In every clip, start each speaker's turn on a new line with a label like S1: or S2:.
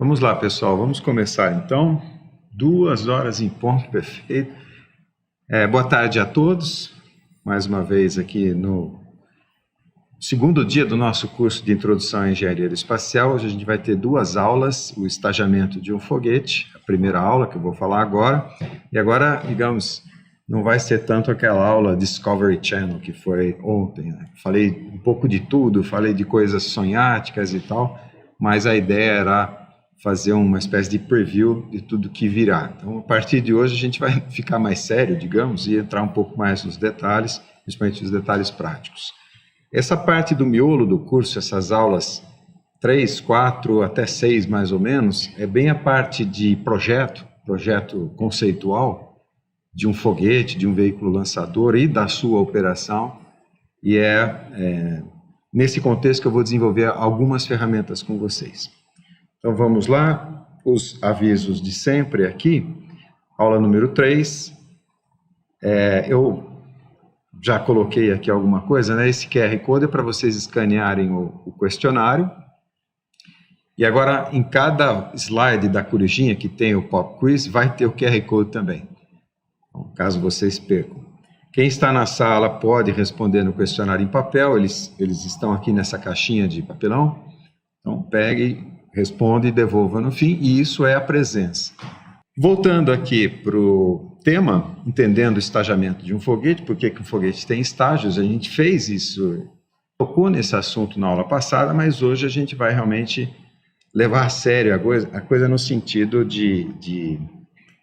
S1: Vamos lá, pessoal, vamos começar então. 2 horas em ponto, perfeito. Boa tarde a todos, mais uma vez aqui no segundo dia do nosso curso de Introdução à Engenharia Espacial. Hoje a gente vai ter 2 aulas, o estagiamento de um foguete, a primeira aula que eu vou falar agora, e agora, digamos, não vai ser tanto aquela aula Discovery Channel que foi ontem, né? Falei um pouco de tudo, falei de coisas sonháticas e tal, mas a ideia era fazer uma espécie de preview de tudo que virá. Então, a partir de hoje, a gente vai ficar mais sério, digamos, e entrar um pouco mais nos detalhes, principalmente os detalhes práticos. Essa parte do miolo do curso, essas aulas 3, 4, até 6 mais ou menos, é bem a parte de projeto conceitual de um foguete, de um veículo lançador e da sua operação, e nesse contexto que eu vou desenvolver algumas ferramentas com vocês. Então vamos lá, os avisos de sempre aqui, aula número 3, eu já coloquei aqui alguma coisa, né? Esse QR Code é para vocês escanearem o questionário, e agora em cada slide da corujinha que tem o Pop Quiz, vai ter o QR Code também, então, caso vocês percam. Quem está na sala pode responder no questionário em papel, eles estão aqui nessa caixinha de papelão, então pegue, responde e devolva no fim, e isso é a presença. Voltando aqui para o tema, entendendo o estagiamento de um foguete, por que um foguete tem estágios, a gente fez isso, tocou nesse assunto na aula passada, mas hoje a gente vai realmente levar a sério a coisa no sentido de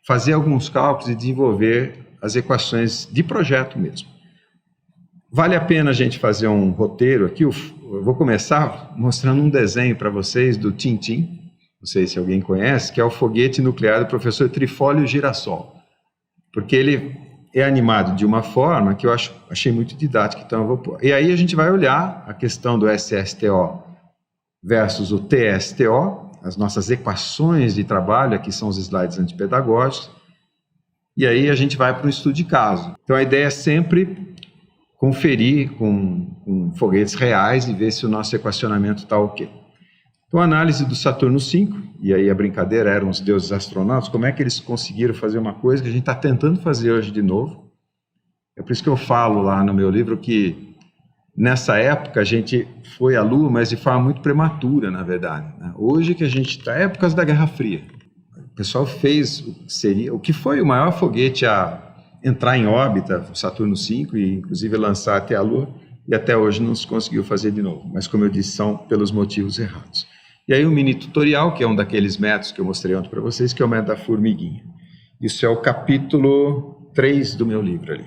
S1: fazer alguns cálculos e desenvolver as equações de projeto mesmo. Vale a pena a gente fazer um roteiro aqui. Eu vou começar mostrando um desenho para vocês do Tintin, não sei se alguém conhece, que é o foguete nuclear do professor Trifólio Girassol, porque ele é animado de uma forma que eu achei muito didática, então eu vou pôr. E aí a gente vai olhar a questão do SSTO versus o TSTO, as nossas equações de trabalho, aqui são os slides antipedagógicos, e aí a gente vai para um estudo de caso. Então a ideia é sempre conferir com foguetes reais e ver se o nosso equacionamento está ok. Então, a análise do Saturno V, e aí a brincadeira eram os deuses astronautas, como é que eles conseguiram fazer uma coisa que a gente está tentando fazer hoje de novo. É por isso que eu falo lá no meu livro que, nessa época, a gente foi à Lua, mas de forma muito prematura, na verdade, né? Hoje que a gente está, é por causa da Guerra Fria. O pessoal fez o que foi o maior foguete a entrar em órbita, o Saturno V, e inclusive lançar até a Lua, e até hoje não se conseguiu fazer de novo, mas como eu disse, são pelos motivos errados. E aí o mini tutorial, que é um daqueles métodos que eu mostrei ontem para vocês, que é o método da formiguinha. Isso é o capítulo 3 do meu livro ali,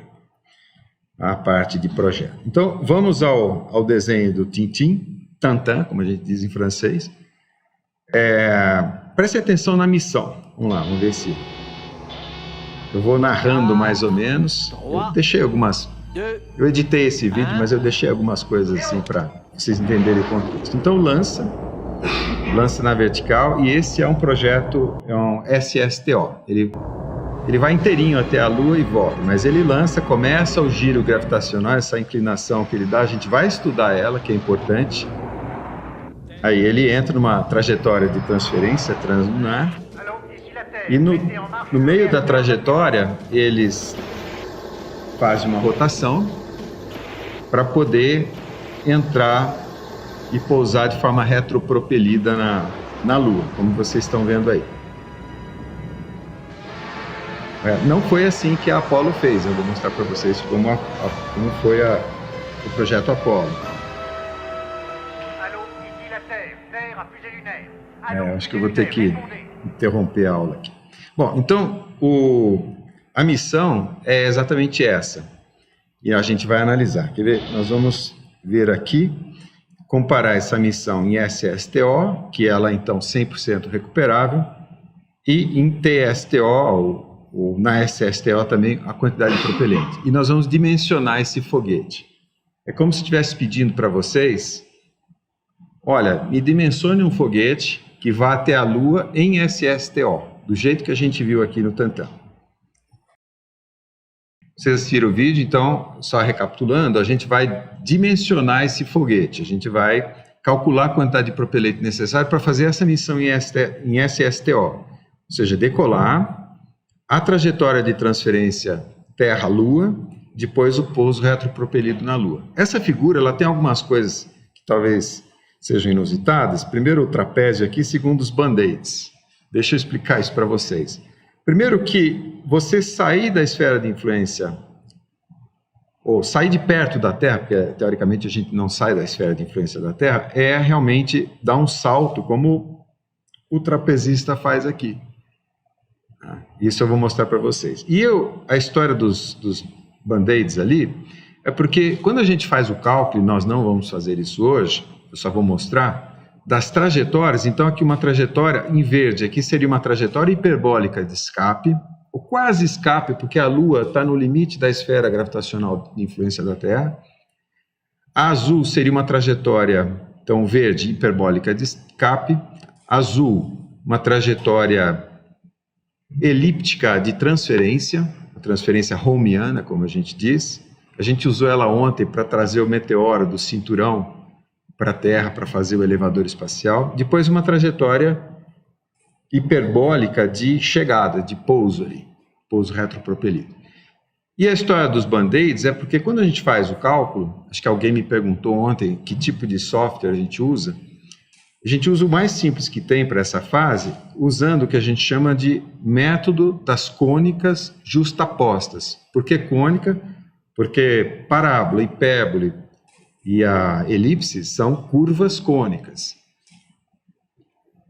S1: a parte de projeto. Então, vamos ao desenho do Tintin, Tantan, como a gente diz em francês. Preste atenção na missão. Vamos lá, vamos ver se... Eu vou narrando mais ou menos. Eu deixei algumas... Eu editei esse vídeo, mas eu deixei algumas coisas assim para vocês entenderem o contexto. Então, lança na vertical, e esse é um projeto, é um SSTO. Ele vai inteirinho até a Lua e volta, mas ele lança, começa o giro gravitacional, essa inclinação que ele dá, a gente vai estudar ela, que é importante. Aí ele entra numa trajetória de transferência translunar, e no meio da trajetória eles fazem uma rotação para poder entrar e pousar de forma retropropelida na Lua, como vocês estão vendo aí. Não foi assim que a Apollo fez, eu vou mostrar para vocês como foi o projeto Apollo. Acho que eu vou ter que interromper a aula aqui. Bom, então a missão é exatamente essa, e a gente vai analisar. Quer ver? Nós vamos ver aqui, comparar essa missão em SSTO, que ela então 100% recuperável, e em TSTO, ou na SSTO também, a quantidade de propelente. E nós vamos dimensionar esse foguete. É como se estivesse pedindo para vocês, olha, me dimensione um foguete que vá até a Lua em SSTO, do jeito que a gente viu aqui no Tantan. Vocês assistiram o vídeo, então, só recapitulando, a gente vai dimensionar esse foguete, a gente vai calcular a quantidade de propelente necessária para fazer essa missão em SSTO, ou seja, decolar, a trajetória de transferência Terra-Lua, depois o pouso retropropelido na Lua. Essa figura ela tem algumas coisas que talvez sejam inusitadas. Primeiro o trapézio aqui, segundo os band-aids. Deixa eu explicar isso para vocês. Primeiro que você sair da esfera de influência, ou sair de perto da Terra, porque teoricamente a gente não sai da esfera de influência da Terra, é realmente dar um salto, como o trapezista faz aqui. Isso eu vou mostrar para vocês. E a história dos band-aids ali, é porque quando a gente faz o cálculo, e nós não vamos fazer isso hoje, eu só vou mostrar, das trajetórias, então aqui uma trajetória em verde, aqui seria uma trajetória hiperbólica de escape, ou quase escape, porque a Lua está no limite da esfera gravitacional de influência da Terra. A azul seria uma trajetória, então verde, hiperbólica de escape. Azul, uma trajetória elíptica de transferência, a transferência Holmiana, como a gente diz. A gente usou ela ontem para trazer o meteoro do cinturão para a Terra, para fazer o elevador espacial. Depois uma trajetória hiperbólica de chegada, de pouso ali, pouso retropropelido. E a história dos band-aids é porque quando a gente faz o cálculo, acho que alguém me perguntou ontem que tipo de software a gente usa o mais simples que tem para essa fase, usando o que a gente chama de método das cônicas justapostas. Por que cônica? Porque parábola, hipérbole e a elipse são curvas cônicas.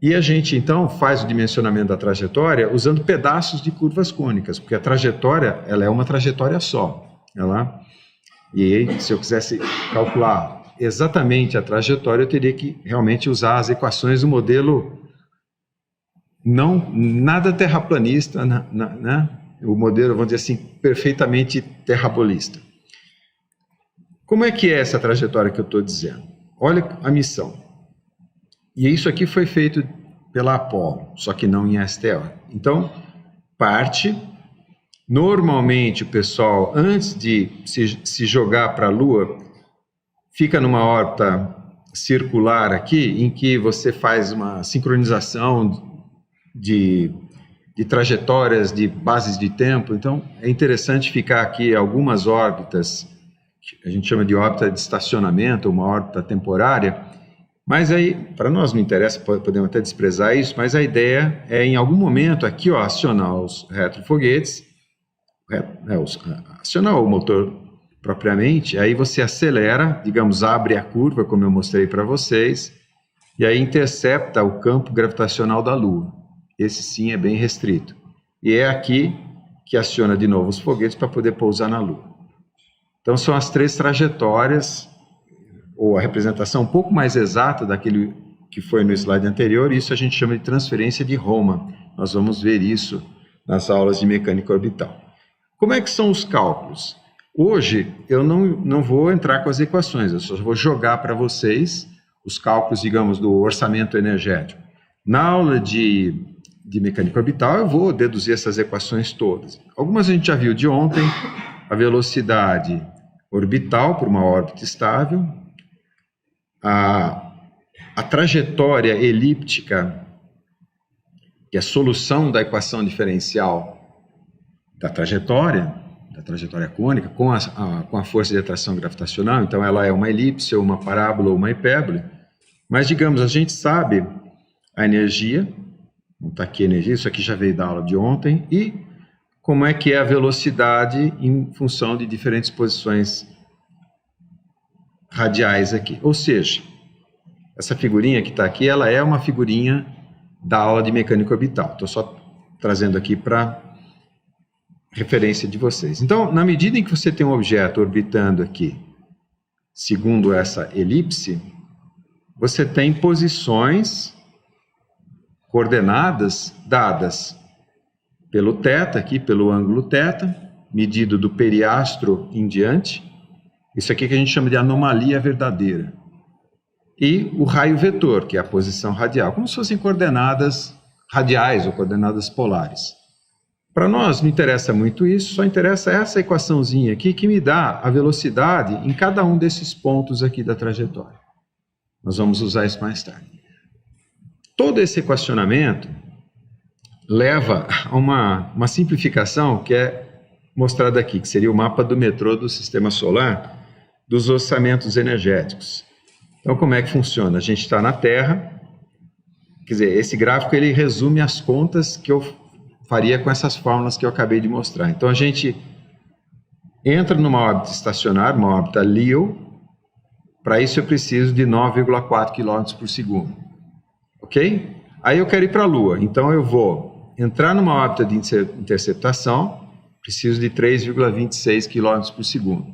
S1: E a gente, então, faz o dimensionamento da trajetória usando pedaços de curvas cônicas, porque a trajetória, ela é uma trajetória só. E aí, se eu quisesse calcular exatamente a trajetória, eu teria que realmente usar as equações do modelo nada terraplanista, né? O modelo, vamos dizer assim, perfeitamente terrabolista. Como é que é essa trajetória que eu estou dizendo? Olha a missão. E isso aqui foi feito pela Apollo, só que não em STO. Então, parte. Normalmente, o pessoal, antes de se jogar para a Lua, fica numa órbita circular aqui, em que você faz uma sincronização de trajetórias, de bases de tempo. Então, é interessante ficar aqui algumas órbitas, a gente chama de órbita de estacionamento, uma órbita temporária, mas aí, para nós não interessa, podemos até desprezar isso, mas a ideia é, em algum momento, aqui, acionar os retrofoguetes, acionar o motor propriamente, aí você acelera, digamos, abre a curva, como eu mostrei para vocês, e aí intercepta o campo gravitacional da Lua. Esse sim é bem restrito. E é aqui que aciona de novo os foguetes para poder pousar na Lua. Então são as três trajetórias, ou a representação um pouco mais exata daquele que foi no slide anterior, isso a gente chama de transferência de Raman. Nós vamos ver isso nas aulas de mecânica orbital. Como é que são os cálculos? Hoje eu não vou entrar com as equações, eu só vou jogar para vocês os cálculos, digamos, do orçamento energético. Na aula de mecânica orbital eu vou deduzir essas equações todas. Algumas a gente já viu de ontem, a velocidade orbital por uma órbita estável, a trajetória elíptica, que é a solução da equação diferencial da trajetória cônica com a força de atração gravitacional. Então ela é uma elipse, ou uma parábola, ou uma hipérbole. Mas, digamos, a gente sabe a energia, está aqui a energia, isso aqui já veio da aula de ontem, e como é que é a velocidade em função de diferentes posições radiais aqui. Ou seja, essa figurinha que está aqui, ela é uma figurinha da aula de mecânica orbital. Estou só trazendo aqui para referência de vocês. Então, na medida em que você tem um objeto orbitando aqui, segundo essa elipse, você tem posições coordenadas dadas pelo θ, aqui pelo ângulo θ, medido do periastro em diante. Isso aqui que a gente chama de anomalia verdadeira. E o raio vetor, que é a posição radial, como se fossem coordenadas radiais ou coordenadas polares. Para nós não interessa muito isso, só interessa essa equaçãozinha aqui que me dá a velocidade em cada um desses pontos aqui da trajetória. Nós vamos usar isso mais tarde. Todo esse equacionamento leva a uma simplificação que é mostrada aqui, que seria o mapa do metrô do Sistema Solar, dos orçamentos energéticos. Então, como é que funciona? A gente está na Terra, quer dizer, esse gráfico ele resume as contas que eu faria com essas fórmulas que eu acabei de mostrar. Então, a gente entra numa órbita estacionária, uma órbita LEO. Para isso, eu preciso de 9,4 km por segundo. Ok? Aí eu quero ir para a Lua. Então, eu vou entrar numa órbita de interceptação, preciso de 3,26 km por segundo.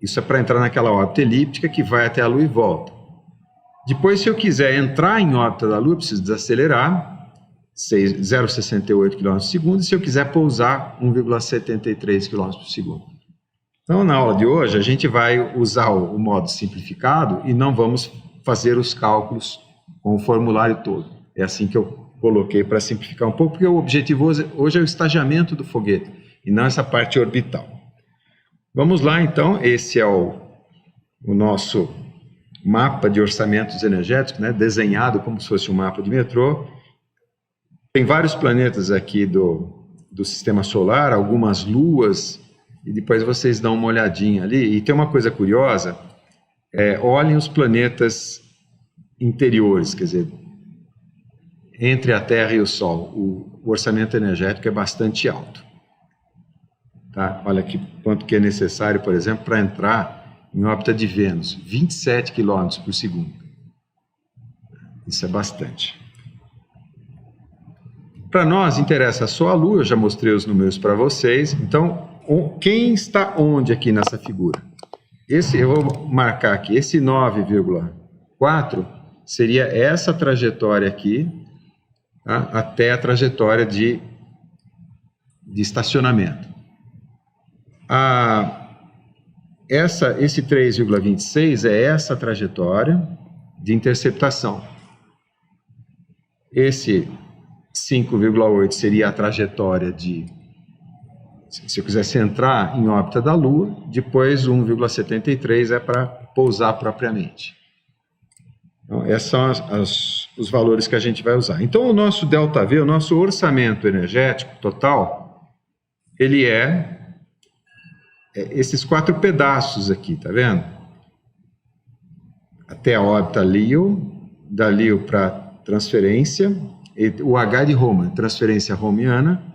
S1: Isso é para entrar naquela órbita elíptica que vai até a Lua e volta. Depois, se eu quiser entrar em órbita da Lua, eu preciso desacelerar, 0,68 km por segundo, e se eu quiser pousar, 1,73 km por segundo. Então, na aula de hoje, a gente vai usar o modo simplificado e não vamos fazer os cálculos com o formulário todo. É assim que eu coloquei para simplificar um pouco, porque o objetivo hoje é o estagiamento do foguete, e não essa parte orbital. Vamos lá, então. Esse é o nosso mapa de orçamentos energéticos, né, desenhado como se fosse um mapa de metrô. Tem vários planetas aqui do Sistema Solar, algumas luas, e depois vocês dão uma olhadinha ali. E tem uma coisa curiosa, olhem os planetas interiores, quer dizer, entre a Terra e o Sol. O orçamento energético é bastante alto. Tá? Olha aqui quanto que é necessário, por exemplo, para entrar em órbita de Vênus, 27 km por segundo. Isso é bastante. Para nós interessa só a Lua, eu já mostrei os números para vocês. Então, quem está onde aqui nessa figura? Eu vou marcar aqui, esse 9,4 seria essa trajetória aqui, tá? Até a trajetória de estacionamento. Esse 3,26 é essa trajetória de interceptação. Esse 5,8 seria a trajetória se eu quisesse entrar em órbita da Lua, depois 1,73 é para pousar propriamente. Então, esses são os valores que a gente vai usar. Então, o nosso ΔV, o nosso orçamento energético total, ele é esses 4 pedaços aqui, tá vendo? Até a órbita LEO, da LEO para transferência, o H de Roma, transferência romiana,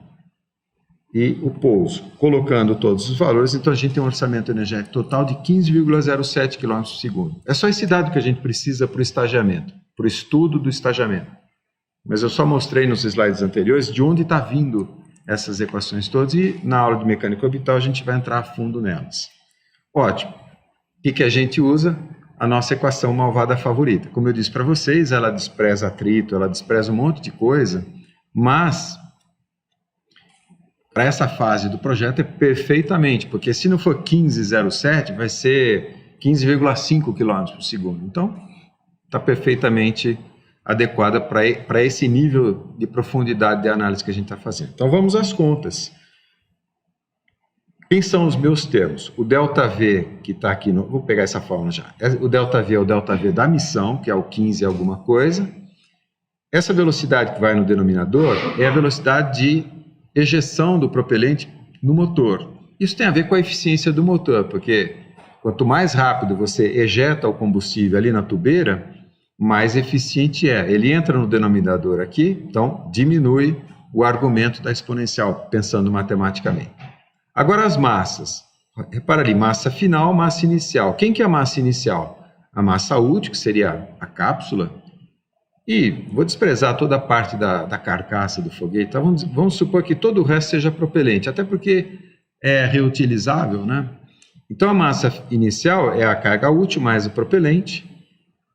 S1: e o pouso. Colocando todos os valores, então a gente tem um orçamento energético total de 15,07 km por segundo. É só esse dado que a gente precisa para o estagiamento, para o estudo do estagiamento. Mas eu só mostrei nos slides anteriores de onde está vindo essas equações todas, e na aula de mecânica orbital a gente vai entrar a fundo nelas. Ótimo. O que a gente usa? A nossa equação malvada favorita. Como eu disse para vocês, ela despreza atrito, ela despreza um monte de coisa, mas para essa fase do projeto é perfeitamente, porque se não for 15,07, vai ser 15,5 km por segundo. Então, está perfeitamente adequada para esse nível de profundidade de análise que a gente está fazendo. Então, vamos às contas. Quem são os meus termos? O ΔV, que está aqui, vou pegar essa fórmula já. O ΔV é o ΔV da missão, que é o 15 alguma coisa. Essa velocidade que vai no denominador é a velocidade de ejeção do propelente no motor. Isso tem a ver com a eficiência do motor, porque quanto mais rápido você ejeta o combustível ali na tubeira, mais eficiente é. Ele entra no denominador aqui, então diminui o argumento da exponencial, pensando matematicamente. Agora as massas. Repara ali, massa final, massa inicial. Quem que é a massa inicial? A massa útil, que seria a cápsula. E vou desprezar toda a parte da carcaça do foguete. Então, vamos supor que todo o resto seja propelente, até porque é reutilizável, né? Então a massa inicial é a carga útil mais o propelente.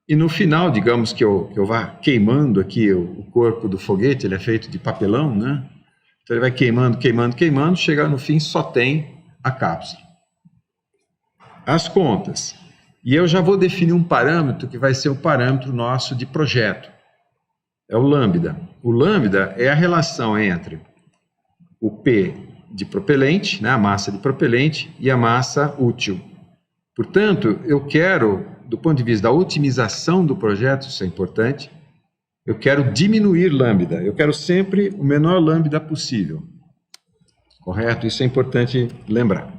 S1: E no final, digamos que eu vá queimando aqui o corpo do foguete, ele é feito de papelão, né? Então ele vai queimando, queimando, queimando, chegar no fim só tem a cápsula. As contas. E eu já vou definir um parâmetro que vai ser o parâmetro nosso de projeto. É o lambda. O lambda é a relação entre o P de propelente, né, a massa de propelente, e a massa útil. Portanto, eu quero, do ponto de vista da otimização do projeto, isso é importante, eu quero diminuir lambda, eu quero sempre o menor lambda possível. Correto? Isso é importante lembrar.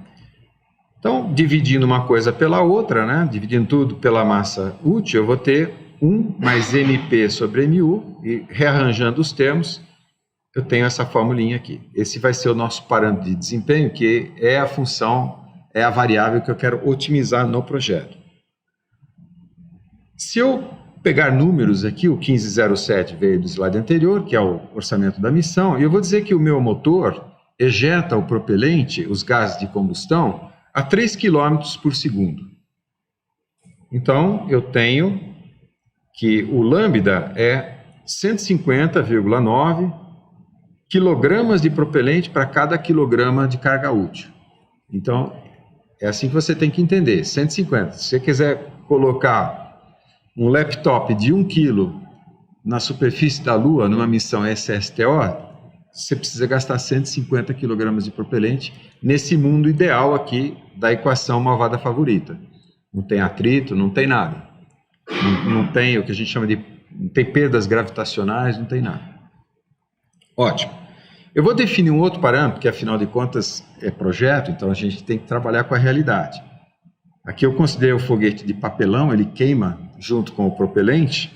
S1: Então, dividindo uma coisa pela outra, né? Dividindo tudo pela massa útil, eu vou ter 1 mais MP sobre MU, e rearranjando os termos, eu tenho essa formulinha aqui. Esse vai ser o nosso parâmetro de desempenho, que é a função, é a variável que eu quero otimizar no projeto. Se eu pegar números aqui, o 1507 veio do slide anterior, que é o orçamento da missão, e eu vou dizer que o meu motor ejeta o propelente, os gases de combustão, a 3 km por segundo. Então, eu tenho que o lambda é 150,9 quilogramas de propelente para cada quilograma de carga útil. Então, é assim que você tem que entender, 150. Se você quiser colocar um laptop de 1 kg na superfície da Lua, numa missão SSTO, você precisa gastar 150 kg de propelente nesse mundo ideal aqui da equação malvada favorita. Não tem atrito, não tem nada. Não tem o que a gente chama de... não tem perdas gravitacionais, não tem nada. Ótimo. Eu vou definir um outro parâmetro, que afinal de contas é projeto, então a gente tem que trabalhar com a realidade. Aqui eu considerei o foguete de papelão, ele queima junto com o propelente,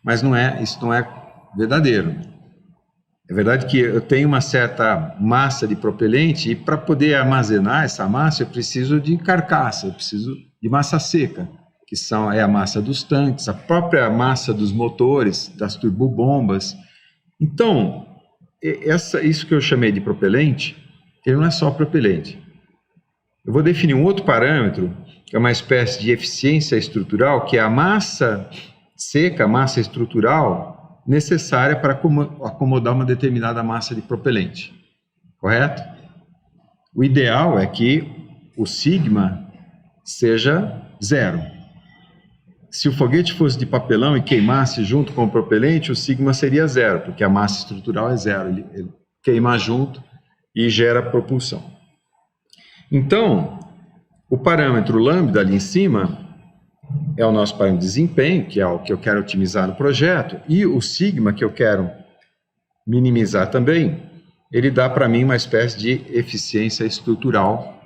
S1: mas isso não é verdadeiro. É verdade que eu tenho uma certa massa de propelente e para poder armazenar essa massa eu preciso de carcaça, eu preciso de massa seca, que é a massa dos tanques, a própria massa dos motores, das turbobombas. Então, isso que eu chamei de propelente, ele não é só propelente. Eu vou definir um outro parâmetro, que é uma espécie de eficiência estrutural, que é a massa seca, a massa estrutural necessária para acomodar uma determinada massa de propelente. Correto? O ideal é que o sigma seja 0. Se o foguete fosse de papelão e queimasse junto com o propelente, o sigma seria 0, porque a massa estrutural é 0. Ele queima junto e gera propulsão. Então, o parâmetro lambda ali em cima é o nosso parâmetro de desempenho, que é o que eu quero otimizar no projeto, e o sigma, que eu quero minimizar também, ele dá para mim uma espécie de eficiência estrutural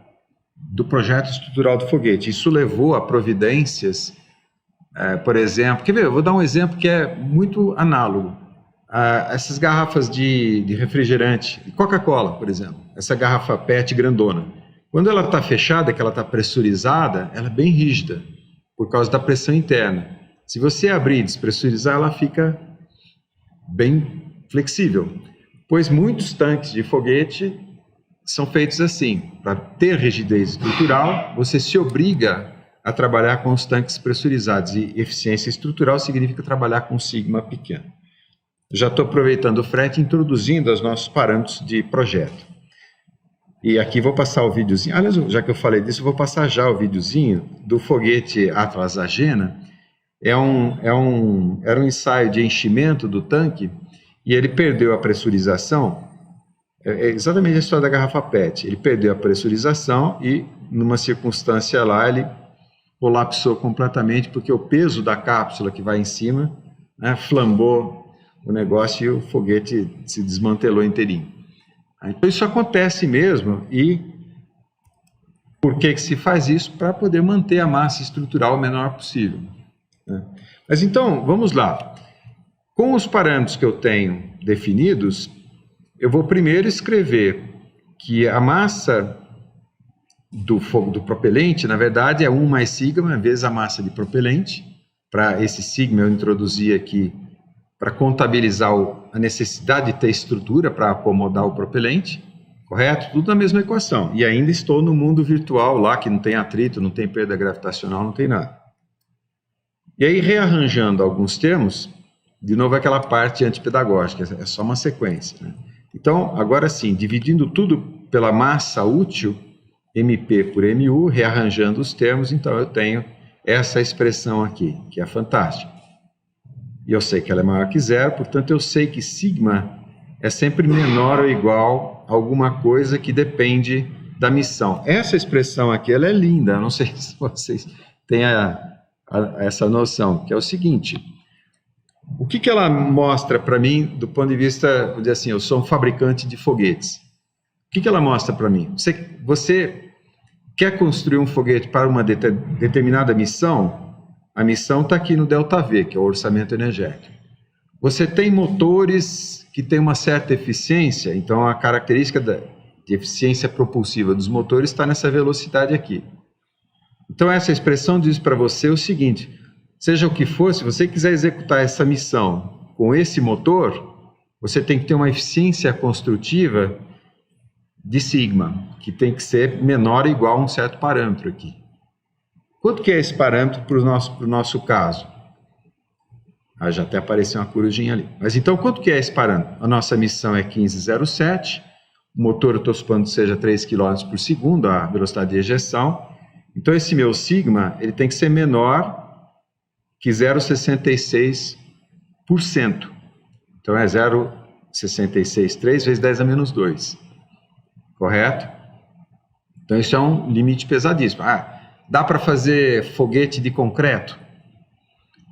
S1: do projeto estrutural do foguete. Isso levou a providências, por exemplo, quer ver, eu vou dar um exemplo que é muito análogo. Essas garrafas de refrigerante, Coca-Cola, por exemplo, essa garrafa PET grandona, quando ela está fechada, que ela está pressurizada, ela é bem rígida, por causa da pressão interna. Se você abrir e despressurizar, ela fica bem flexível. Pois muitos tanques de foguete são feitos assim. Para ter rigidez estrutural, você se obriga a trabalhar com os tanques pressurizados. E eficiência estrutural significa trabalhar com sigma pequeno. Já estou aproveitando o frete e introduzindo os nossos parâmetros de projeto. E aqui vou passar o videozinho, aliás, já que eu falei disso, vou passar já o videozinho do foguete Atlas Agena. Era um ensaio de enchimento do tanque e ele perdeu a pressurização. É exatamente a história da garrafa PET. Ele perdeu a pressurização e, numa circunstância lá, ele colapsou completamente porque o peso da cápsula que vai em cima, né, flambou o negócio e o foguete se desmantelou inteirinho. Então isso acontece mesmo, e por que se faz isso? Para poder manter a massa estrutural o menor possível, né? Mas então, vamos lá. Com os parâmetros que eu tenho definidos, eu vou primeiro escrever que a massa do propelente, na verdade, é 1 mais sigma vezes a massa de propelente. Para esse sigma eu introduzi aqui para contabilizar a necessidade de ter estrutura para acomodar o propelente, correto? Tudo na mesma equação. E ainda estou no mundo virtual lá, que não tem atrito, não tem perda gravitacional, não tem nada. E aí, rearranjando alguns termos, de novo aquela parte antipedagógica, é só uma sequência, né? Então, agora sim, dividindo tudo pela massa útil, MP por MU, rearranjando os termos, então eu tenho essa expressão aqui, que é fantástica. E eu sei que ela é maior que 0, portanto eu sei que sigma é sempre menor ou igual a alguma coisa que depende da missão. Essa expressão aqui, ela é linda, eu não sei se vocês têm essa noção, que é o seguinte: o que ela mostra para mim do ponto de vista, vou dizer assim, eu sou um fabricante de foguetes. O que ela mostra para mim? Você quer construir um foguete para uma determinada missão? A missão está aqui no ΔV, que é o orçamento energético. Você tem motores que têm uma certa eficiência, então a característica de eficiência propulsiva dos motores está nessa velocidade aqui. Então essa expressão diz para você o seguinte: seja o que for, se você quiser executar essa missão com esse motor, você tem que ter uma eficiência construtiva de sigma, que tem que ser menor ou igual a um certo parâmetro aqui. Quanto que é esse parâmetro para o nosso caso? Já até apareceu uma corujinha ali. Mas então, quanto que é esse parâmetro? A nossa missão é 15,07, o motor eu estou supondo que seja 3 km por segundo, a velocidade de ejeção. Então, esse meu sigma, ele tem que ser menor que 0,66%. Então, é 0,663 vezes 10 a menos 2. Correto? Então, isso é um limite pesadíssimo. Dá para fazer foguete de concreto?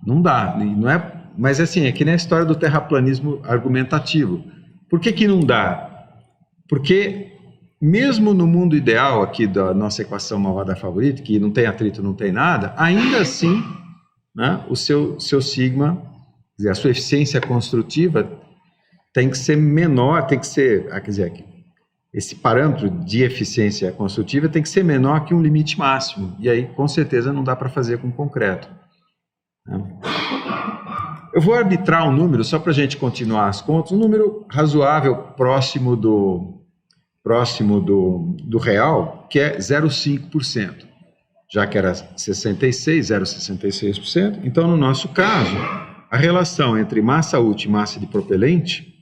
S1: Não dá, não é, mas assim, é que nem a história do terraplanismo argumentativo. Por que não dá? Porque mesmo no mundo ideal aqui da nossa equação malvada favorita, que não tem atrito, não tem nada, ainda assim, né, o seu sigma, quer dizer, a sua eficiência construtiva tem que ser menor, tem que ser, quer dizer, esse parâmetro de eficiência construtiva tem que ser menor que um limite máximo, e aí com certeza não dá para fazer com concreto. Eu vou arbitrar um número, só para a gente continuar as contas, um número razoável, próximo do real, que é 0,5%, já que era 0,66%. Então, no nosso caso, a relação entre massa útil e massa de propelente,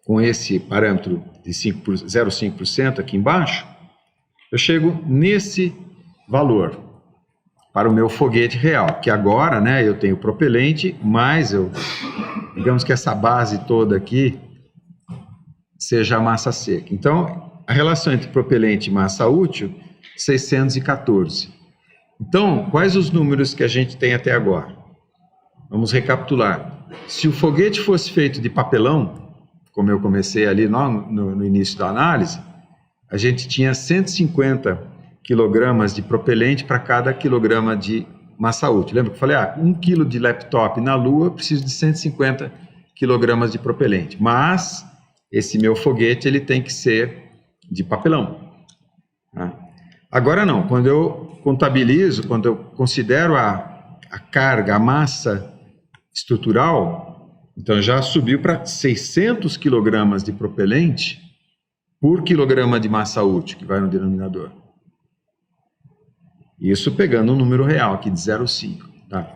S1: com esse parâmetro de 0,5% aqui embaixo, eu chego nesse valor para o meu foguete real, que agora, né, eu tenho propelente, mas digamos que essa base toda aqui seja a massa seca. Então, a relação entre propelente e massa útil, 614. Então, quais os números que a gente tem até agora? Vamos recapitular. Se o foguete fosse feito de papelão, como eu comecei ali no início da análise, a gente tinha 150 quilogramas de propelente para cada quilograma de massa útil. Lembra que eu falei, 1 quilo de laptop na Lua, eu preciso de 150 quilogramas de propelente. Mas esse meu foguete ele tem que ser de papelão. Agora não, quando eu contabilizo, quando eu considero a carga, a massa estrutural, então já subiu para 600 quilogramas de propelente por quilograma de massa útil, que vai no denominador. Isso pegando um número real aqui de 0,5, tá?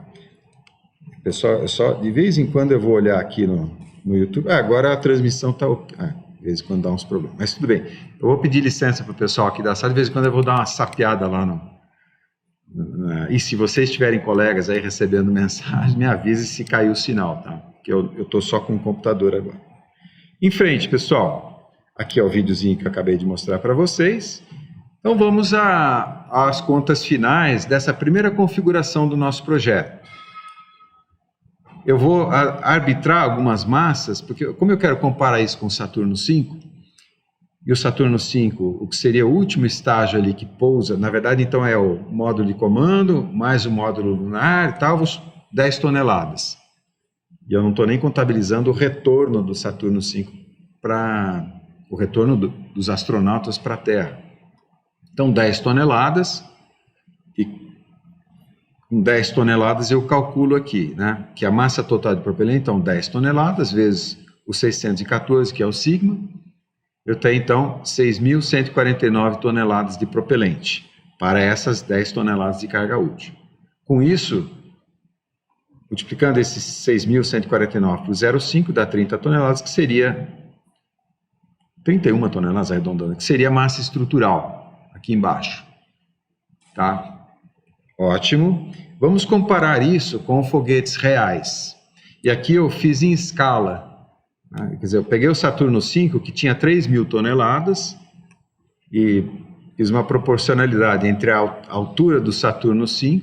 S1: Pessoal, de vez em quando eu vou olhar aqui no YouTube. Agora a transmissão está... de vez em quando dá uns problemas, mas tudo bem. Eu vou pedir licença para o pessoal aqui da sala, de vez em quando eu vou dar uma sapeada lá e se vocês tiverem colegas aí recebendo mensagem, me avise se caiu o sinal, tá? Porque eu estou só com o computador agora. Em frente, pessoal. Aqui é o videozinho que eu acabei de mostrar para vocês. Então vamos às contas finais dessa primeira configuração do nosso projeto. Eu vou arbitrar algumas massas, porque como eu quero comparar isso com o Saturno V, e o Saturno V, o que seria o último estágio ali que pousa, na verdade então é o módulo de comando, mais o módulo lunar e tal, 10 toneladas. E eu não estou nem contabilizando o retorno do Saturno V o retorno dos astronautas para a Terra. Então, 10 toneladas, e com 10 toneladas eu calculo aqui, né, que a massa total de propelente, então 10 toneladas, vezes o 614, que é o sigma, eu tenho, então, 6.149 toneladas de propelente, para essas 10 toneladas de carga útil. Com isso, multiplicando esses 6.149 por 0,5, dá 30 toneladas, que seria 31 toneladas, arredondando, que seria a massa estrutural, aqui embaixo, tá? Ótimo. Vamos comparar isso com foguetes reais. E aqui eu fiz em escala. Quer dizer, eu peguei o Saturno V, que tinha 3.000 toneladas, e fiz uma proporcionalidade entre a altura do Saturno V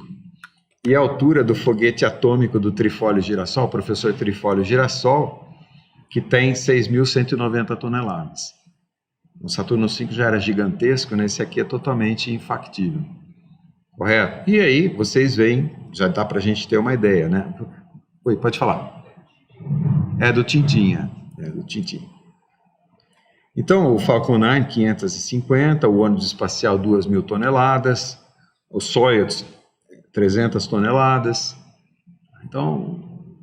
S1: e a altura do foguete atômico do Trifólio Girassol, o professor Trifólio Girassol, que tem 6.190 toneladas. O Saturno V já era gigantesco, né? Esse aqui é totalmente infactível. Correto? E aí, vocês veem, já dá para a gente ter uma ideia, né? Oi, pode falar. É do Tintin, é do Tintin. Então, o Falcon 9, 550, o ônibus espacial, 2.000 toneladas, o Soyuz, 300 toneladas. Então,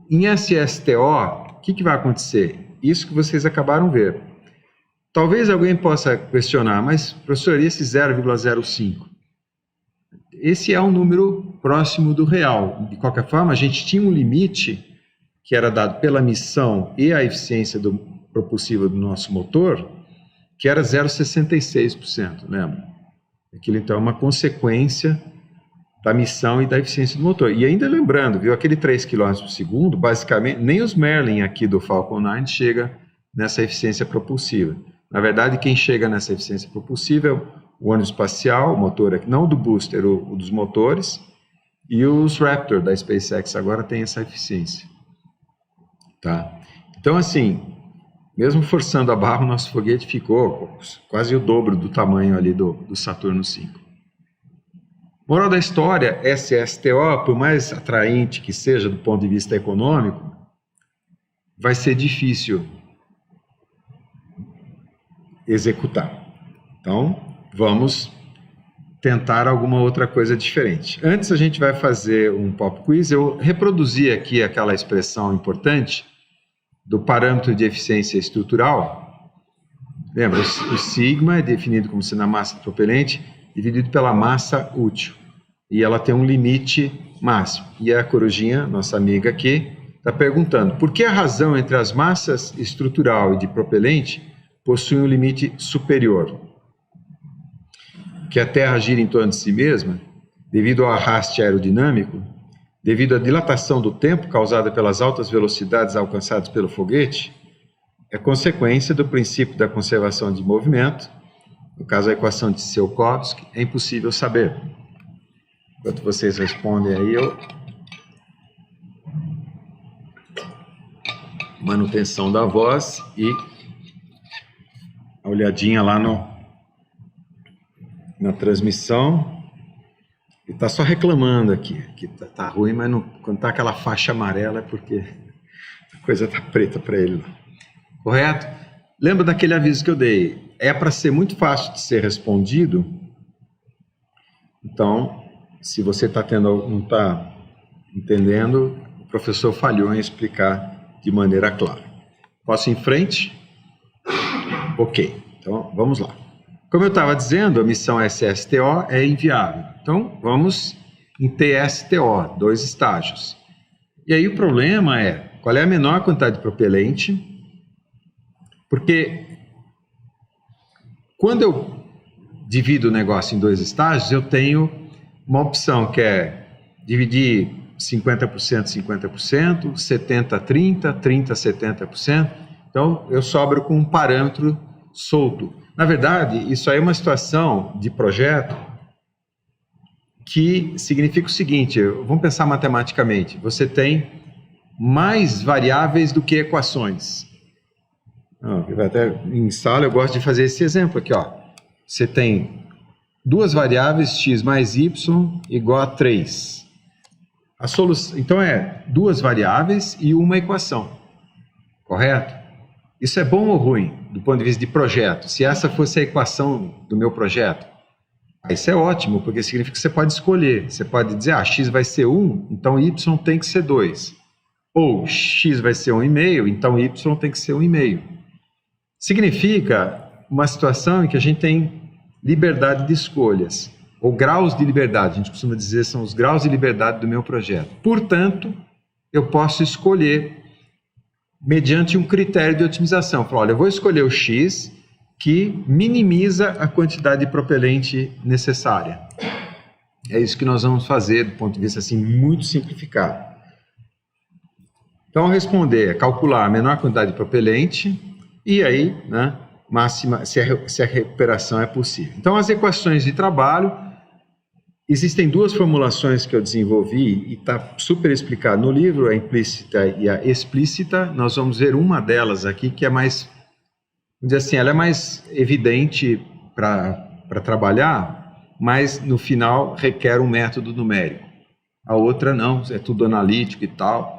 S1: em SSTO, o que vai acontecer? Isso que vocês acabaram de ver. Talvez alguém possa questionar, mas, professor, e esse 0,05? Esse é um número próximo do real. De qualquer forma, a gente tinha um limite que era dado pela missão e a eficiência propulsiva do nosso motor, que era 0,66%, lembra? Aquilo, então, é uma consequência da missão e da eficiência do motor. E ainda lembrando, viu, aquele 3 km por segundo, basicamente, nem os Merlin aqui do Falcon 9 chega nessa eficiência propulsiva. Na verdade, quem chega nessa eficiência propulsiva é o ônibus espacial, o motor aqui, não do booster, o dos motores, e os Raptor da SpaceX agora tem essa eficiência. Tá? Então, assim, mesmo forçando a barra, o nosso foguete ficou quase o dobro do tamanho ali do Saturno V. Moral da história, SSTO, por mais atraente que seja do ponto de vista econômico, vai ser difícil executar. Então, vamos tentar alguma outra coisa diferente. Antes a gente vai fazer um pop quiz. Eu reproduzi aqui aquela expressão importante do parâmetro de eficiência estrutural. Lembra, o sigma é definido como sendo a massa do propelente dividido pela massa útil. E ela tem um limite máximo. E a corujinha, nossa amiga aqui, está perguntando por que a razão entre as massas estrutural e de propelente possui um limite superior? Que a Terra gira em torno de si mesma, devido ao arraste aerodinâmico, devido à dilatação do tempo causada pelas altas velocidades alcançadas pelo foguete, é consequência do princípio da conservação de movimento. No caso, a equação de Tsiolkovsky, é impossível saber. Enquanto vocês respondem aí, eu... manutenção da voz e a olhadinha lá na transmissão. E está só reclamando aqui, que tá ruim, mas não, quando tá aquela faixa amarela é porque a coisa tá preta para ele. Correto? Lembra daquele aviso que eu dei? É para ser muito fácil de ser respondido. Então, se você não está entendendo, o professor falhou em explicar de maneira clara. Posso ir em frente? Ok, então vamos lá. Como eu estava dizendo, a missão SSTO é inviável. Então, vamos em TSTO, 2 estágios. E aí o problema é, qual é a menor quantidade de propelente? Porque quando eu divido o negócio em 2 estágios, eu tenho uma opção que é dividir 50%, 50%, 70%, 30%, 30%, 70%. Então, eu sobro com um parâmetro solto. Na verdade, isso aí é uma situação de projeto que significa o seguinte, vamos pensar matematicamente, você tem mais variáveis do que equações. Até em sala eu gosto de fazer esse exemplo aqui, ó. Você tem 2 variáveis, x mais y igual a 3. A solução, então é 2 variáveis e uma equação, correto? Isso é bom ou ruim do ponto de vista de projeto? Se essa fosse a equação do meu projeto, isso é ótimo, porque significa que você pode escolher. Você pode dizer, x vai ser 1, então y tem que ser 2. Ou x vai ser 1,5, então y tem que ser 1,5. Significa uma situação em que a gente tem liberdade de escolhas, ou graus de liberdade, a gente costuma dizer, são os graus de liberdade do meu projeto. Portanto, eu posso escolher mediante um critério de otimização. Falar, olha, eu vou escolher o x que minimiza a quantidade de propelente necessária. É isso que nós vamos fazer do ponto de vista assim, muito simplificado. Então, responder é calcular a menor quantidade de propelente e aí, né, máxima, se a recuperação é possível. Então, as equações de trabalho, existem duas formulações que eu desenvolvi e está super explicado no livro, a implícita e a explícita. Nós vamos ver uma delas aqui que é mais, vamos dizer assim, ela é mais evidente para trabalhar, mas no final requer um método numérico. A outra não, é tudo analítico e tal.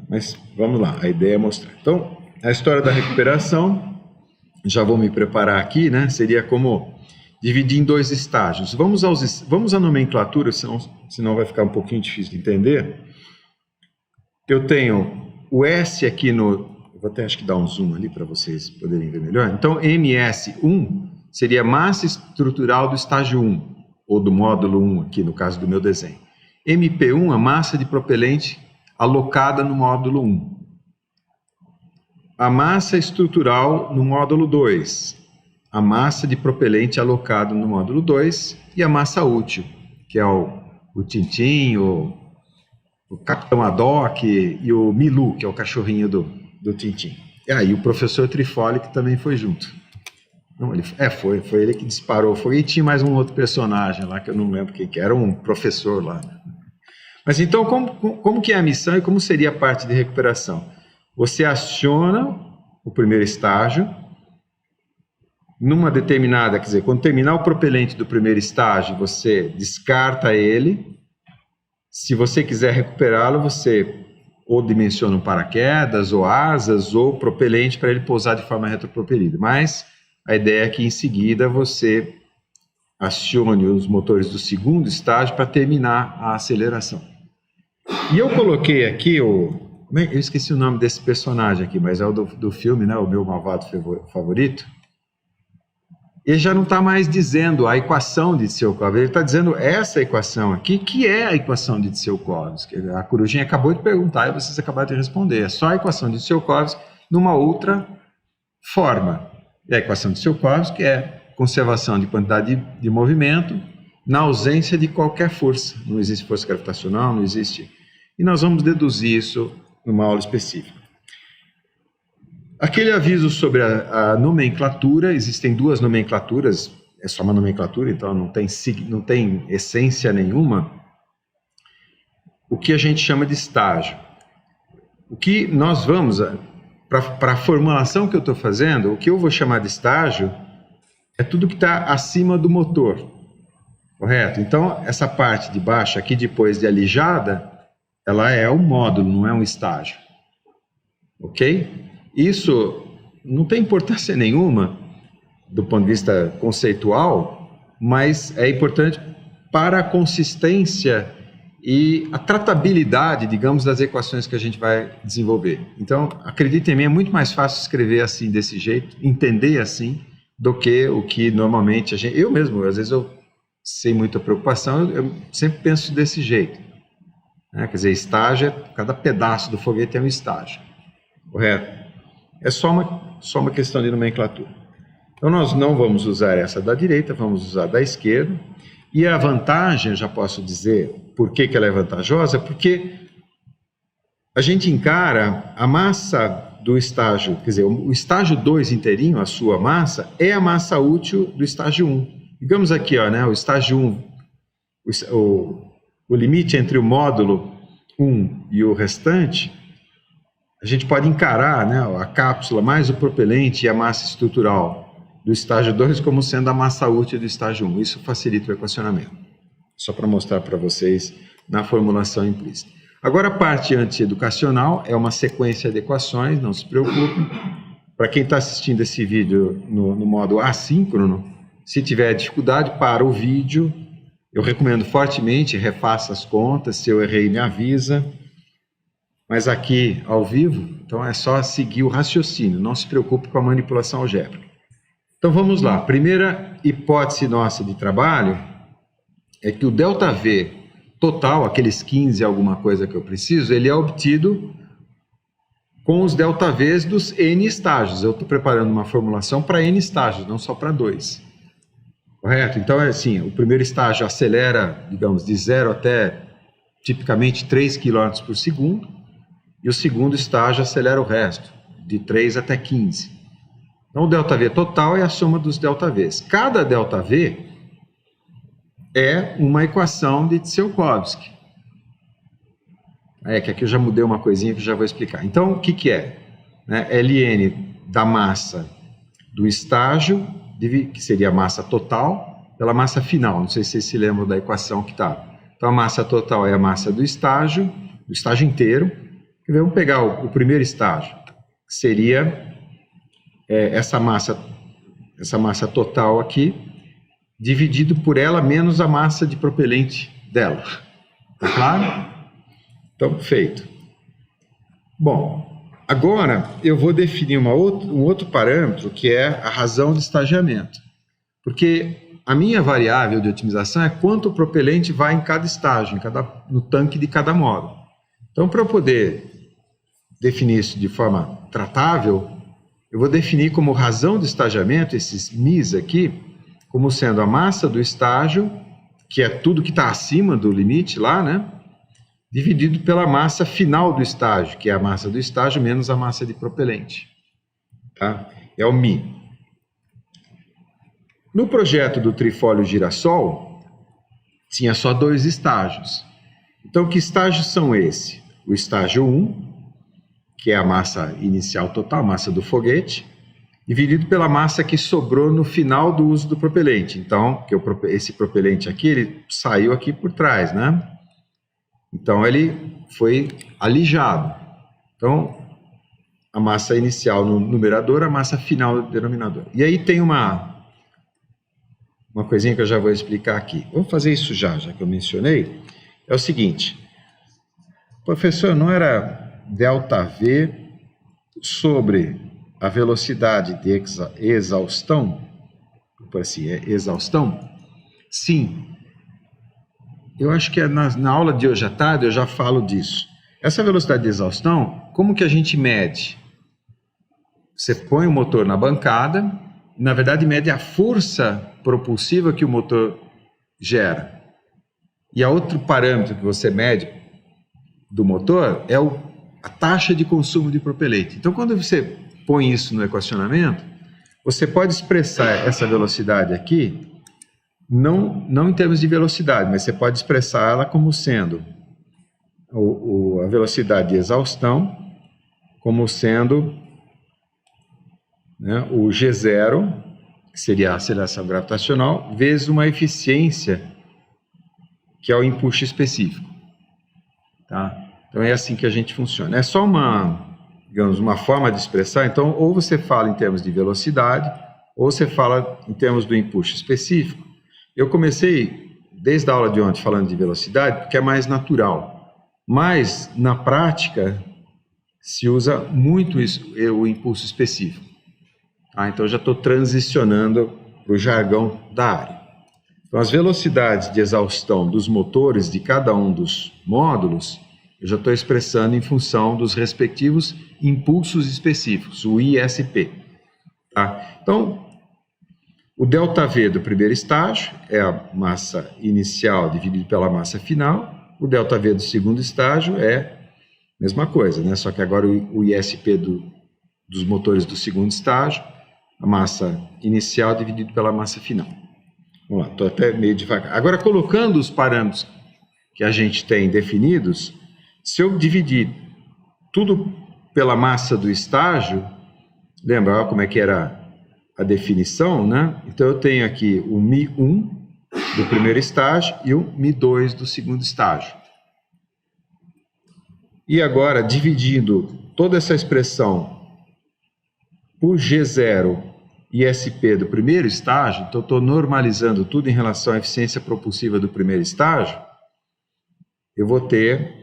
S1: Mas vamos lá, a ideia é mostrar. Então, a história da recuperação, já vou me preparar aqui, né? Seria como dividir em dois estágios. Vamos à nomenclatura, senão vai ficar um pouquinho difícil de entender. Eu tenho o S aqui vou até acho que dar um zoom ali para vocês poderem ver melhor. Então, MS1 seria massa estrutural do estágio 1, ou do módulo 1 aqui no caso do meu desenho. MP1, a massa de propelente alocada no módulo 1. A massa estrutural no módulo 2. A massa de propelente alocada no módulo 2. E a massa útil, que é o Tintim, o Capitão Haddock e o Milu, que é o cachorrinho do Tintim. E aí o professor Trifoli, que também foi junto. Não, foi ele que disparou. E tinha mais um outro personagem lá, que eu não lembro quem que era, um professor lá. Mas então, como que é a missão e como seria a parte de recuperação? Você aciona o primeiro estágio, numa determinada, quer dizer, quando terminar o propelente do primeiro estágio, você descarta ele. Se você quiser recuperá-lo, você ou dimensiona um paraquedas, ou asas, ou propelente para ele pousar de forma retropropelida. Mas a ideia é que em seguida você acione os motores do segundo estágio para terminar a aceleração. E eu coloquei aqui eu esqueci o nome desse personagem aqui, mas é o do filme, né? O meu malvado favorito. Ele já não está mais dizendo a equação de Tsiolkovsky, ele está dizendo essa equação aqui, que é a equação de Tsiolkovsky. A Corujinha acabou de perguntar e vocês acabaram de responder. É só a equação de Tsiolkovsky numa outra forma. E a equação de Tsiolkovsky é conservação de quantidade de movimento na ausência de qualquer força. Não existe força gravitacional, não existe. E nós vamos deduzir isso numa aula específica. Aquele aviso sobre a nomenclatura, existem duas nomenclaturas, é só uma nomenclatura, então não tem essência nenhuma. O que a gente chama de estágio. O que nós vamos, para a formulação que eu estou fazendo, o que eu vou chamar de estágio é tudo que está acima do motor. Correto? Então, essa parte de baixo, aqui depois de alijada, ela é um módulo, não é um estágio. Ok? Isso não tem importância nenhuma do ponto de vista conceitual, mas é importante para a consistência e a tratabilidade, digamos, das equações que a gente vai desenvolver. Então, acreditem em mim, é muito mais fácil escrever assim, desse jeito, entender assim, do que o que normalmente eu mesmo, às vezes eu sem muita preocupação, eu sempre penso desse jeito. Né? Quer dizer, estágio, cada pedaço do foguete é um estágio. Correto? É só uma questão de nomenclatura. Então, nós não vamos usar essa da direita, vamos usar da esquerda. E a vantagem, eu já posso dizer por que ela é vantajosa, porque a gente encara a massa do estágio, quer dizer, o estágio 2 inteirinho, a sua massa, é a massa útil do estágio 1. Digamos aqui, ó, né, o estágio 1, o limite entre o módulo 1 e o restante, a gente pode encarar, né, a cápsula mais o propelente e a massa estrutural do estágio 2 como sendo a massa útil do estágio 1. Isso facilita o equacionamento. Só para mostrar para vocês na formulação implícita. Agora, a parte antieducacional é uma sequência de equações, não se preocupem. Para quem está assistindo esse vídeo no modo assíncrono, se tiver dificuldade, para o vídeo. Eu recomendo fortemente, refaça as contas, se eu errei, me avisa. Mas aqui, ao vivo, então é só seguir o raciocínio, não se preocupe com a manipulação algébrica. Então vamos lá, a primeira hipótese nossa de trabalho é que o ΔV total, aqueles 15 alguma coisa que eu preciso, ele é obtido com os ΔVs dos N estágios. Eu estou preparando uma formulação para N estágios, não só para 2. Correto? Então é assim, o primeiro estágio acelera, digamos, de 0 até tipicamente 3 km por segundo, e o segundo estágio acelera o resto, de 3 até 15. Então, o ΔV total é a soma dos ΔVs. Cada ΔV é uma equação de Tsiolkovsky. Que aqui eu já mudei uma coisinha que eu já vou explicar. Então, o que é? Ln da massa do estágio, que seria a massa total, pela massa final. Não sei se vocês se lembram da equação que está. Então, a massa total é a massa do estágio inteiro. Vamos pegar o primeiro estágio, que seria essa massa total aqui, dividido por ela menos a massa de propelente dela. Tá claro? Então, feito. Bom, agora eu vou definir um outro parâmetro, que é a razão de estagiamento. Porque a minha variável de otimização é quanto o propelente vai em cada estágio, no tanque de cada módulo. Então, para eu poder definir isso de forma tratável, eu vou definir como razão de estagiamento, esses mis aqui, como sendo a massa do estágio, que é tudo que está acima do limite lá, né? Dividido pela massa final do estágio, que é a massa do estágio menos a massa de propelente. Tá? É o Mi. No projeto do trifólio girassol, tinha só 2 estágios. Então, que estágios são esses? O estágio 1, que é a massa inicial total, massa do foguete, dividido pela massa que sobrou no final do uso do propelente. Então, esse propelente aqui, ele saiu aqui por trás, né? Então, ele foi alijado. Então, a massa inicial no numerador, a massa final no denominador. E aí tem uma coisinha que eu já vou explicar aqui. Vamos fazer isso já que eu mencionei. É o seguinte, professor, não era ΔV sobre a velocidade de exaustão? Por assim, exaustão? Sim. Eu acho que na aula de hoje à tarde eu já falo disso. Essa velocidade de exaustão, como que a gente mede? Você põe o motor na bancada, na verdade mede a força propulsiva que o motor gera. E a outro parâmetro que você mede do motor é a taxa de consumo de propelente. Então, quando você põe isso no equacionamento, você pode expressar essa velocidade aqui, não em termos de velocidade, mas você pode expressar ela como sendo a velocidade de exaustão, como sendo, né, o G0, que seria a aceleração gravitacional, vezes uma eficiência, que é o empuxo específico. Tá? Então é assim que a gente funciona. É só uma forma de expressar. Então, ou você fala em termos de velocidade, ou você fala em termos do empuxo específico. Eu comecei, desde a aula de ontem, falando de velocidade, porque é mais natural. Mas, na prática, se usa muito o impulso específico. Tá? Então, eu já estou transicionando para o jargão da área. Então, as velocidades de exaustão dos motores de cada um dos módulos, eu já estou expressando em função dos respectivos impulsos específicos, o ISP. Tá? Então, o ΔV do primeiro estágio é a massa inicial dividido pela massa final. O ΔV do segundo estágio é a mesma coisa, né? Só que agora o ISP dos motores do segundo estágio, a massa inicial dividido pela massa final. Vamos lá, estou até meio devagar. Agora, colocando os parâmetros que a gente tem definidos, se eu dividir tudo pela massa do estágio, lembra como é que era a definição, né? Então, eu tenho aqui o Mi1 do primeiro estágio e o Mi2 do segundo estágio. E agora, dividindo toda essa expressão por G0 e SP do primeiro estágio, então estou normalizando tudo em relação à eficiência propulsiva do primeiro estágio, eu vou ter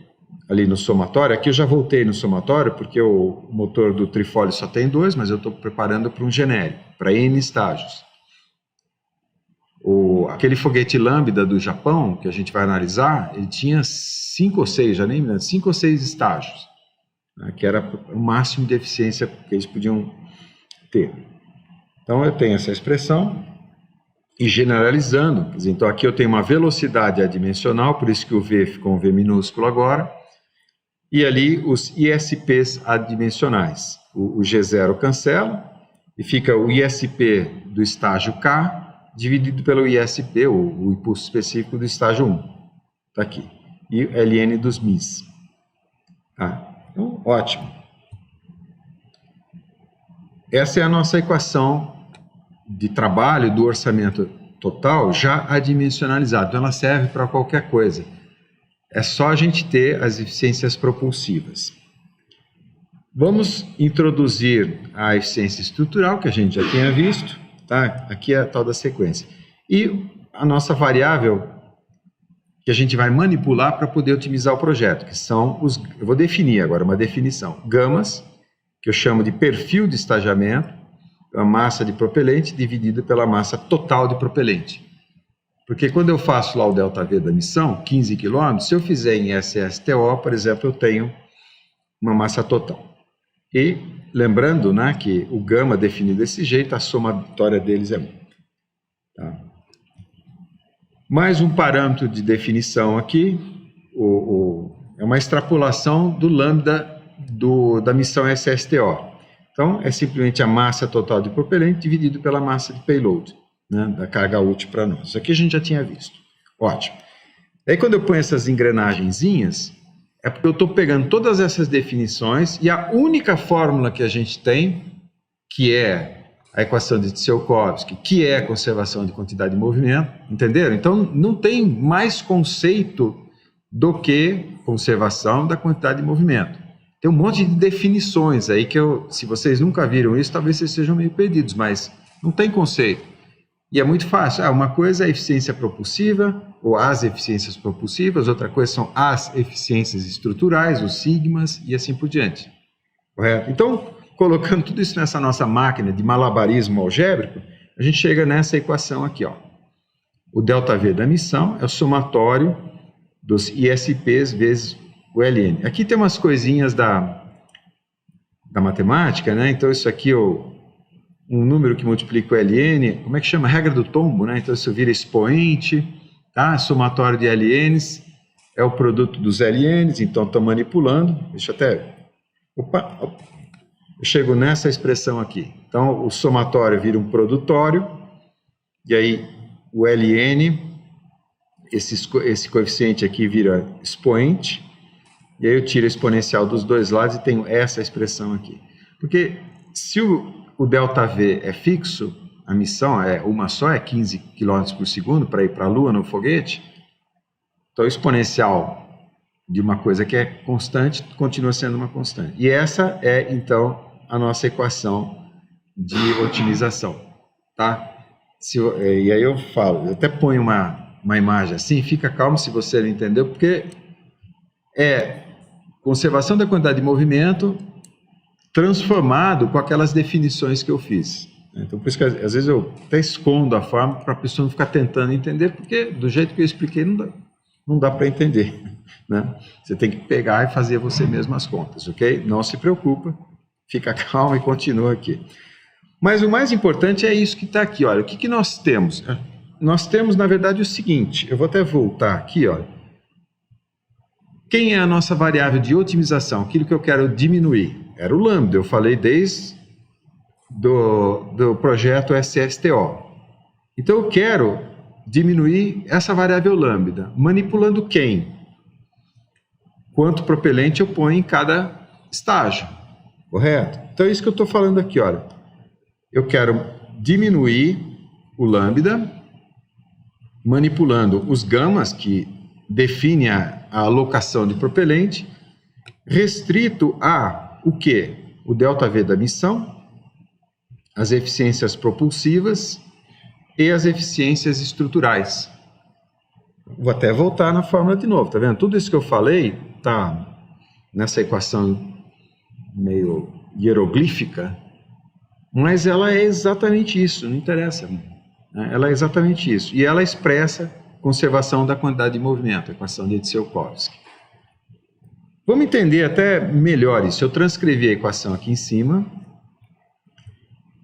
S1: ali no somatório, aqui eu já voltei no somatório, porque o motor do trifólio só tem 2, mas eu estou preparando para um genérico, para N estágios. Aquele foguete Lambda do Japão, que a gente vai analisar, ele tinha 5 ou 6, já nem me lembro, 5 ou 6 estágios, né, que era o máximo de eficiência que eles podiam ter. Então, eu tenho essa expressão, e generalizando, quer dizer, então aqui eu tenho uma velocidade adimensional, por isso que o V ficou um V minúsculo agora, e ali os ISPs adimensionais. O G0 cancela, e fica o ISP do estágio K dividido pelo ISP, o impulso específico do estágio 1. Está aqui. E o ln dos MIs. Tá? Então, ótimo. Essa é a nossa equação de trabalho do orçamento total já adimensionalizado. Então, ela serve para qualquer coisa. É só a gente ter as eficiências propulsivas. Vamos introduzir a eficiência estrutural, que a gente já tinha visto. Tá? Aqui é a tal da sequência. E a nossa variável que a gente vai manipular para poder otimizar o projeto, que são os... Eu vou definir agora uma definição. Gamas, que eu chamo de perfil de estagiamento, a massa de propelente dividida pela massa total de propelente. Porque quando eu faço lá o ΔV da missão, 15 km, se eu fizer em SSTO, por exemplo, eu tenho uma massa total. E, lembrando, né, que o gama definido desse jeito, a somatória deles é 1. Tá? Mais um parâmetro de definição aqui, é uma extrapolação do lambda da missão SSTO. Então, é simplesmente a massa total de propelente dividido pela massa de payload, né, da carga útil para nós. Isso aqui a gente já tinha visto. Ótimo. Aí, quando eu ponho essas engrenagenzinhas, é porque eu estou pegando todas essas definições e a única fórmula que a gente tem, que é a equação de Tsiolkovsky, que é a conservação de quantidade de movimento, entenderam? Então, não tem mais conceito do que conservação da quantidade de movimento. Tem um monte de definições aí que se vocês nunca viram isso, talvez vocês sejam meio perdidos, mas não tem conceito. E é muito fácil. Uma coisa é a eficiência propulsiva, ou as eficiências propulsivas, outra coisa são as eficiências estruturais, os sigmas, e assim por diante. Correto? Então, colocando tudo isso nessa nossa máquina de malabarismo algébrico, a gente chega nessa equação aqui, ó. O ΔV da missão é o somatório dos ISPs vezes o ln. Aqui tem umas coisinhas da matemática, né? Então, isso aqui, um número que multiplica o ln, como é que chama? Regra do tombo, né? Então, isso vira expoente, tá? Somatório de ln's é o produto dos ln's, então estou manipulando. Deixa eu até... Opa! Eu chego nessa expressão aqui. Então, o somatório vira um produtório, e aí o ln, esse coeficiente aqui vira expoente, e aí eu tiro a exponencial dos dois lados e tenho essa expressão aqui. Porque se o ΔV é fixo, a missão é uma só, é 15 km por segundo para ir para a Lua no foguete, então o exponencial de uma coisa que é constante continua sendo uma constante. E essa é, então, a nossa equação de otimização. Tá? E aí eu falo, eu até ponho uma imagem assim, fica calmo se você não entendeu, porque é conservação da quantidade de movimento transformado com aquelas definições que eu fiz. Então, por isso que às vezes eu até escondo a forma para a pessoa não ficar tentando entender, porque do jeito que eu expliquei não dá para entender. Né? Você tem que pegar e fazer você mesmo as contas, ok? Não se preocupa, fica calmo e continua aqui. Mas o mais importante é isso que está aqui, olha, o que nós temos? Nós temos, na verdade, o seguinte, eu vou até voltar aqui, olha. Quem é a nossa variável de otimização? Aquilo que eu quero diminuir. Era o lambda, eu falei desde do projeto SSTO. Então eu quero diminuir essa variável lambda. Manipulando quem? Quanto propelente eu ponho em cada estágio. Correto? Então é isso que eu estou falando aqui, olha. Eu quero diminuir o lambda manipulando os gamas, que define a alocação de propelente, restrito a o quê? O ΔV da missão, as eficiências propulsivas e as eficiências estruturais. Vou até voltar na fórmula de novo, tá vendo? Tudo isso que eu falei está nessa equação meio hieroglífica, mas ela é exatamente isso, não interessa. Né? Ela é exatamente isso. E ela expressa conservação da quantidade de movimento, a equação de Tsiolkovsky. Vamos entender até melhor isso. Eu transcrevi a equação aqui em cima.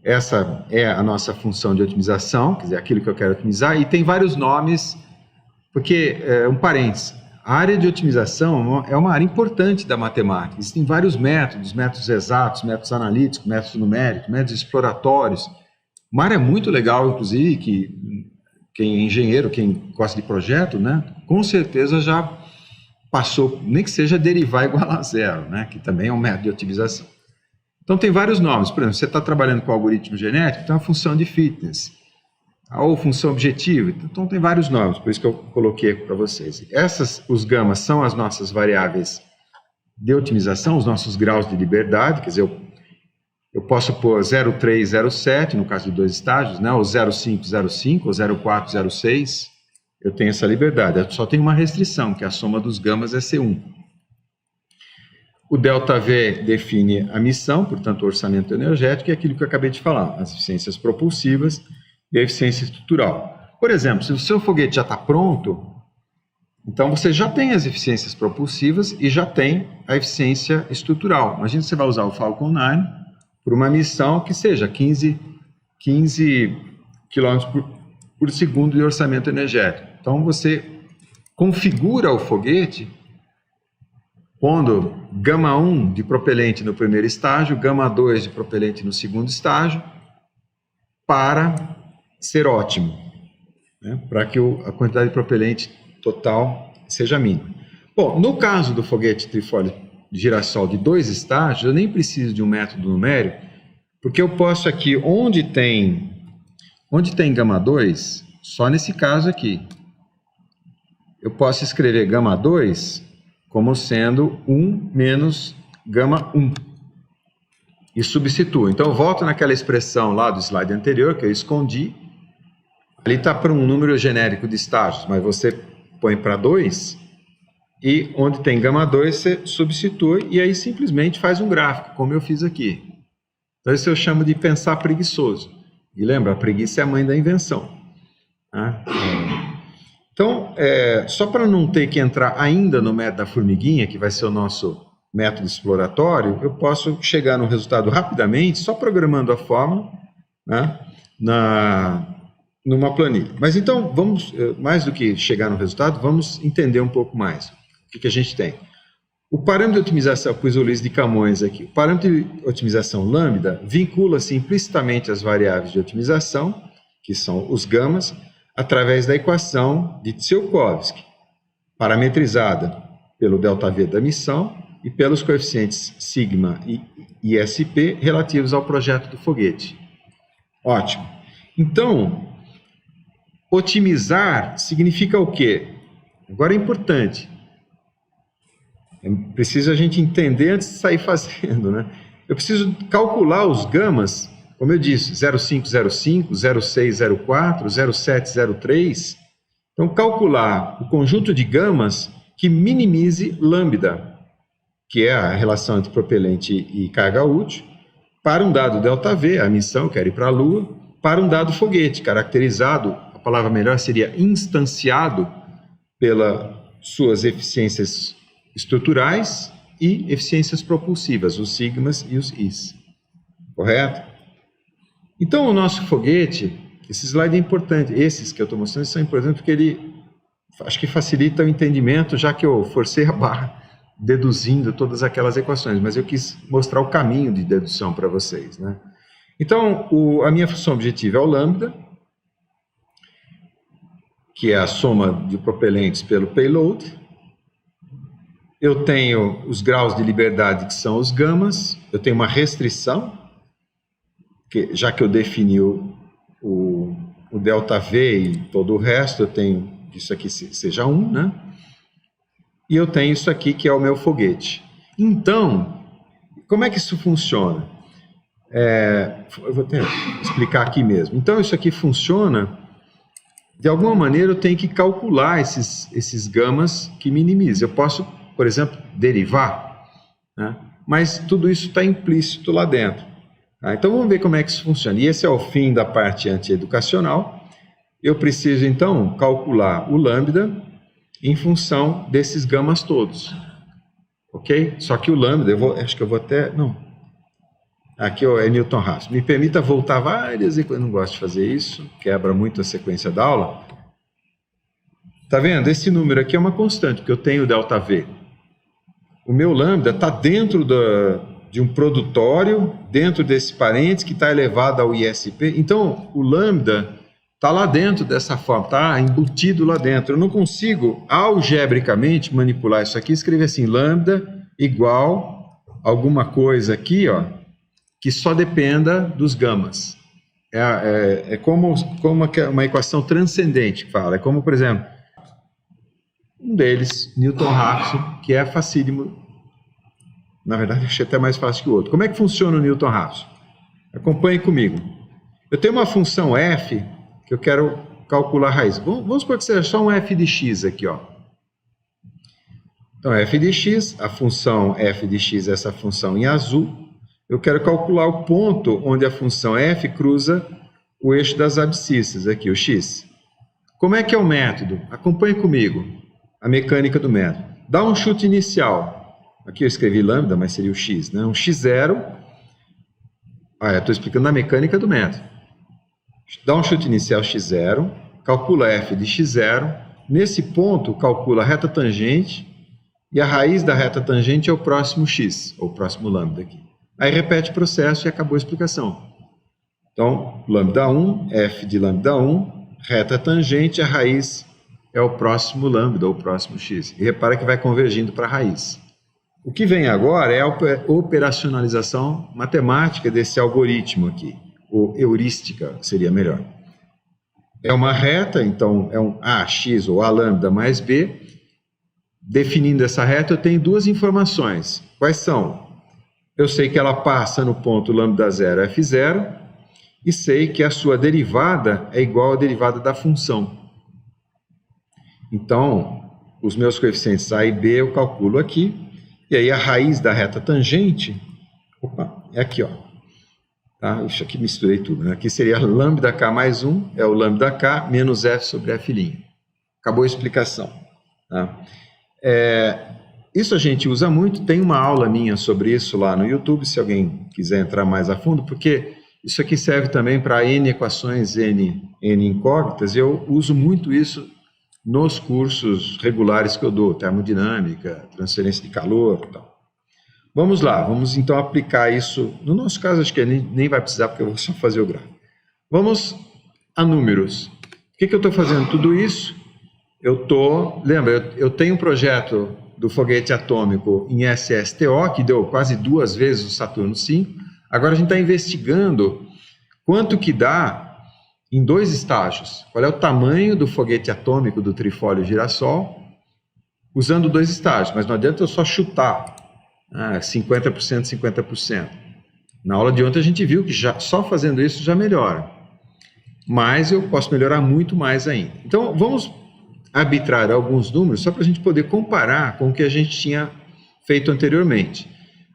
S1: Essa é a nossa função de otimização, quer dizer, aquilo que eu quero otimizar, e tem vários nomes, porque, um parênteses, A área de otimização é uma área importante da matemática. Existem vários métodos, métodos exatos, métodos analíticos, métodos numéricos, métodos exploratórios. Uma área muito legal, inclusive, que quem é engenheiro, quem gosta de projeto, né, com certeza já passou, nem que seja derivar igual a zero, né, que também é um método de otimização. Então tem vários nomes. Por exemplo, você está trabalhando com algoritmo genético, tem uma função de fitness, ou função objetiva. Então tem vários nomes, por isso que eu coloquei para vocês. Os gamas são as nossas variáveis de otimização, os nossos graus de liberdade, quer dizer, eu posso pôr 0,3, 0,7, no caso de 2 estágios, né, ou 0,5, 0,5, ou 0,4, 0,6. Eu tenho essa liberdade. Eu só tenho uma restrição, que a soma dos gamas é C1. O ΔV define a missão, portanto, o orçamento energético, e aquilo que eu acabei de falar, as eficiências propulsivas e a eficiência estrutural. Por exemplo, se o seu foguete já está pronto, então você já tem as eficiências propulsivas e já tem a eficiência estrutural. Imagina que você vai usar o Falcon 9 por uma missão que seja 15 km por segundo de orçamento energético. Então você configura o foguete pondo gama 1 de propelente no primeiro estágio, gama 2 de propelente no segundo estágio, para ser ótimo, né? Para que a quantidade de propelente total seja mínima. Bom, no caso do foguete trifólio de girassol de 2 estágios, eu nem preciso de um método numérico, porque eu posso aqui, onde tem gama 2, só nesse caso aqui, eu posso escrever gama 2 como sendo 1 menos gama 1. E substituo. Então, eu volto naquela expressão lá do slide anterior, que eu escondi. Ali está para um número genérico de estágios, mas você põe para 2, e onde tem gama 2, você substitui, e aí simplesmente faz um gráfico, como eu fiz aqui. Então, isso eu chamo de pensar preguiçoso. E lembra, a preguiça é a mãe da invenção. Tá? Então, só para não ter que entrar ainda no método da formiguinha, que vai ser o nosso método exploratório, eu posso chegar no resultado rapidamente, só programando a fórmula, né, numa planilha. Mas então, vamos, mais do que chegar no resultado, vamos entender um pouco mais o que a gente tem. O parâmetro de otimização, pus o Luiz de Camões aqui, o parâmetro de otimização lambda vincula-se implicitamente as variáveis de otimização, que são os gamas, através da equação de Tsiolkovsky, parametrizada pelo ΔV da missão e pelos coeficientes sigma e SP relativos ao projeto do foguete. Ótimo. Então, otimizar significa o quê? Agora é importante. É preciso a gente entender antes de sair fazendo, né? Eu preciso calcular os gamas, como eu disse, 0,505, 0,604, 0,703. Então, calcular o conjunto de gamas que minimize lambda, que é a relação entre propelente e carga útil, para um dado ΔV, a missão, eu quero ir para a Lua, para um dado foguete, caracterizado, a palavra melhor seria instanciado, pelas suas eficiências estruturais e eficiências propulsivas, os sigmas e os is. Correto? Então, o nosso foguete, esse slide é importante, esses que eu estou mostrando são importantes porque ele, acho que facilita o entendimento, já que eu forcei a barra deduzindo todas aquelas equações, mas eu quis mostrar o caminho de dedução para vocês, né? Então, a minha função objetiva é o lambda, que é a soma de propelentes pelo payload. Eu tenho os graus de liberdade, que são os gamas. Eu tenho uma restrição, já que eu defini o ΔV e todo o resto, eu tenho isso aqui seja 1, né? E eu tenho isso aqui, que é o meu foguete. Então, como é que isso funciona? Eu vou explicar aqui mesmo. Então, isso aqui funciona, de alguma maneira, eu tenho que calcular esses gamas que minimizam. Eu posso, por exemplo, derivar, né? Mas tudo isso está implícito lá dentro. Tá? Então, vamos ver como é que isso funciona. E esse é o fim da parte antieducacional. Eu preciso, então, calcular o lambda em função desses gamas todos. Ok? Só que o lambda, acho que eu vou até... Não. Aqui é Newton Raphson. Me permita voltar várias vezes, eu não gosto de fazer isso, quebra muito a sequência da aula. Tá vendo? Esse número aqui é uma constante, porque eu tenho ΔV. O meu lambda está dentro de um produtório, dentro desse parênteses que está elevado ao ISP. Então, o lambda está lá dentro dessa forma, está embutido lá dentro. Eu não consigo, algebricamente, manipular isso aqui e escrever assim, lambda igual alguma coisa aqui, ó, que só dependa dos gamas. É como uma equação transcendente que fala. É como, por exemplo, um deles, Newton-Raphson, que é facílimo. Na verdade, achei até mais fácil que o outro. Como é que funciona o Newton-Raphson? Acompanhe comigo. Eu tenho uma função f que eu quero calcular a raiz. Vamos supor que seja só um f de x aqui, ó. Então, f de x, a função f de x é essa função em azul. Eu quero calcular o ponto onde a função f cruza o eixo das abscissas, aqui, o x. Como é que é o método? Acompanhe comigo a mecânica do método. Dá um chute inicial. Aqui eu escrevi lambda, mas seria o x, né? Um x0. Eu estou explicando a mecânica do método. Dá um chute inicial x0, calcula f de x0. Nesse ponto, calcula a reta tangente, e a raiz da reta tangente é o próximo x, ou o próximo lambda aqui. Aí repete o processo e acabou a explicação. Então, lambda 1, f de lambda 1, reta tangente, a raiz é o próximo lambda, ou o próximo x. E repara que vai convergindo para a raiz. O que vem agora é a operacionalização matemática desse algoritmo aqui, ou heurística seria melhor. É uma reta, então é um ax ou a lambda mais b. Definindo essa reta, eu tenho duas informações. Quais são? Eu sei que ela passa no ponto lambda 0 f0 e sei que a sua derivada é igual à derivada da função. Então, os meus coeficientes a e b eu calculo aqui. E aí a raiz da reta tangente, é aqui, ó. Tá? Isso aqui misturei tudo, né? Aqui seria lambda k mais 1, é o lambda k menos f sobre f'. Acabou a explicação. Tá? Isso a gente usa muito, tem uma aula minha sobre isso lá no YouTube, se alguém quiser entrar mais a fundo, porque isso aqui serve também para N equações, N incógnitas, e eu uso muito isso nos cursos regulares que eu dou, termodinâmica, transferência de calor e tal. Vamos lá, vamos então aplicar isso. No nosso caso, acho que nem vai precisar, porque eu vou só fazer o gráfico. Vamos a números. Por que eu estou fazendo tudo isso? Lembra, eu tenho um projeto do foguete atômico em SSTO, que deu quase 2 vezes o Saturno V. Agora a gente está investigando quanto que dá em 2 estágios. Qual é o tamanho do foguete atômico do trifólio girassol, usando 2 estágios. Mas não adianta eu só chutar 50%, 50%. Na aula de ontem a gente viu que só fazendo isso já melhora. Mas eu posso melhorar muito mais ainda. Então vamos arbitrar alguns números só para a gente poder comparar com o que a gente tinha feito anteriormente.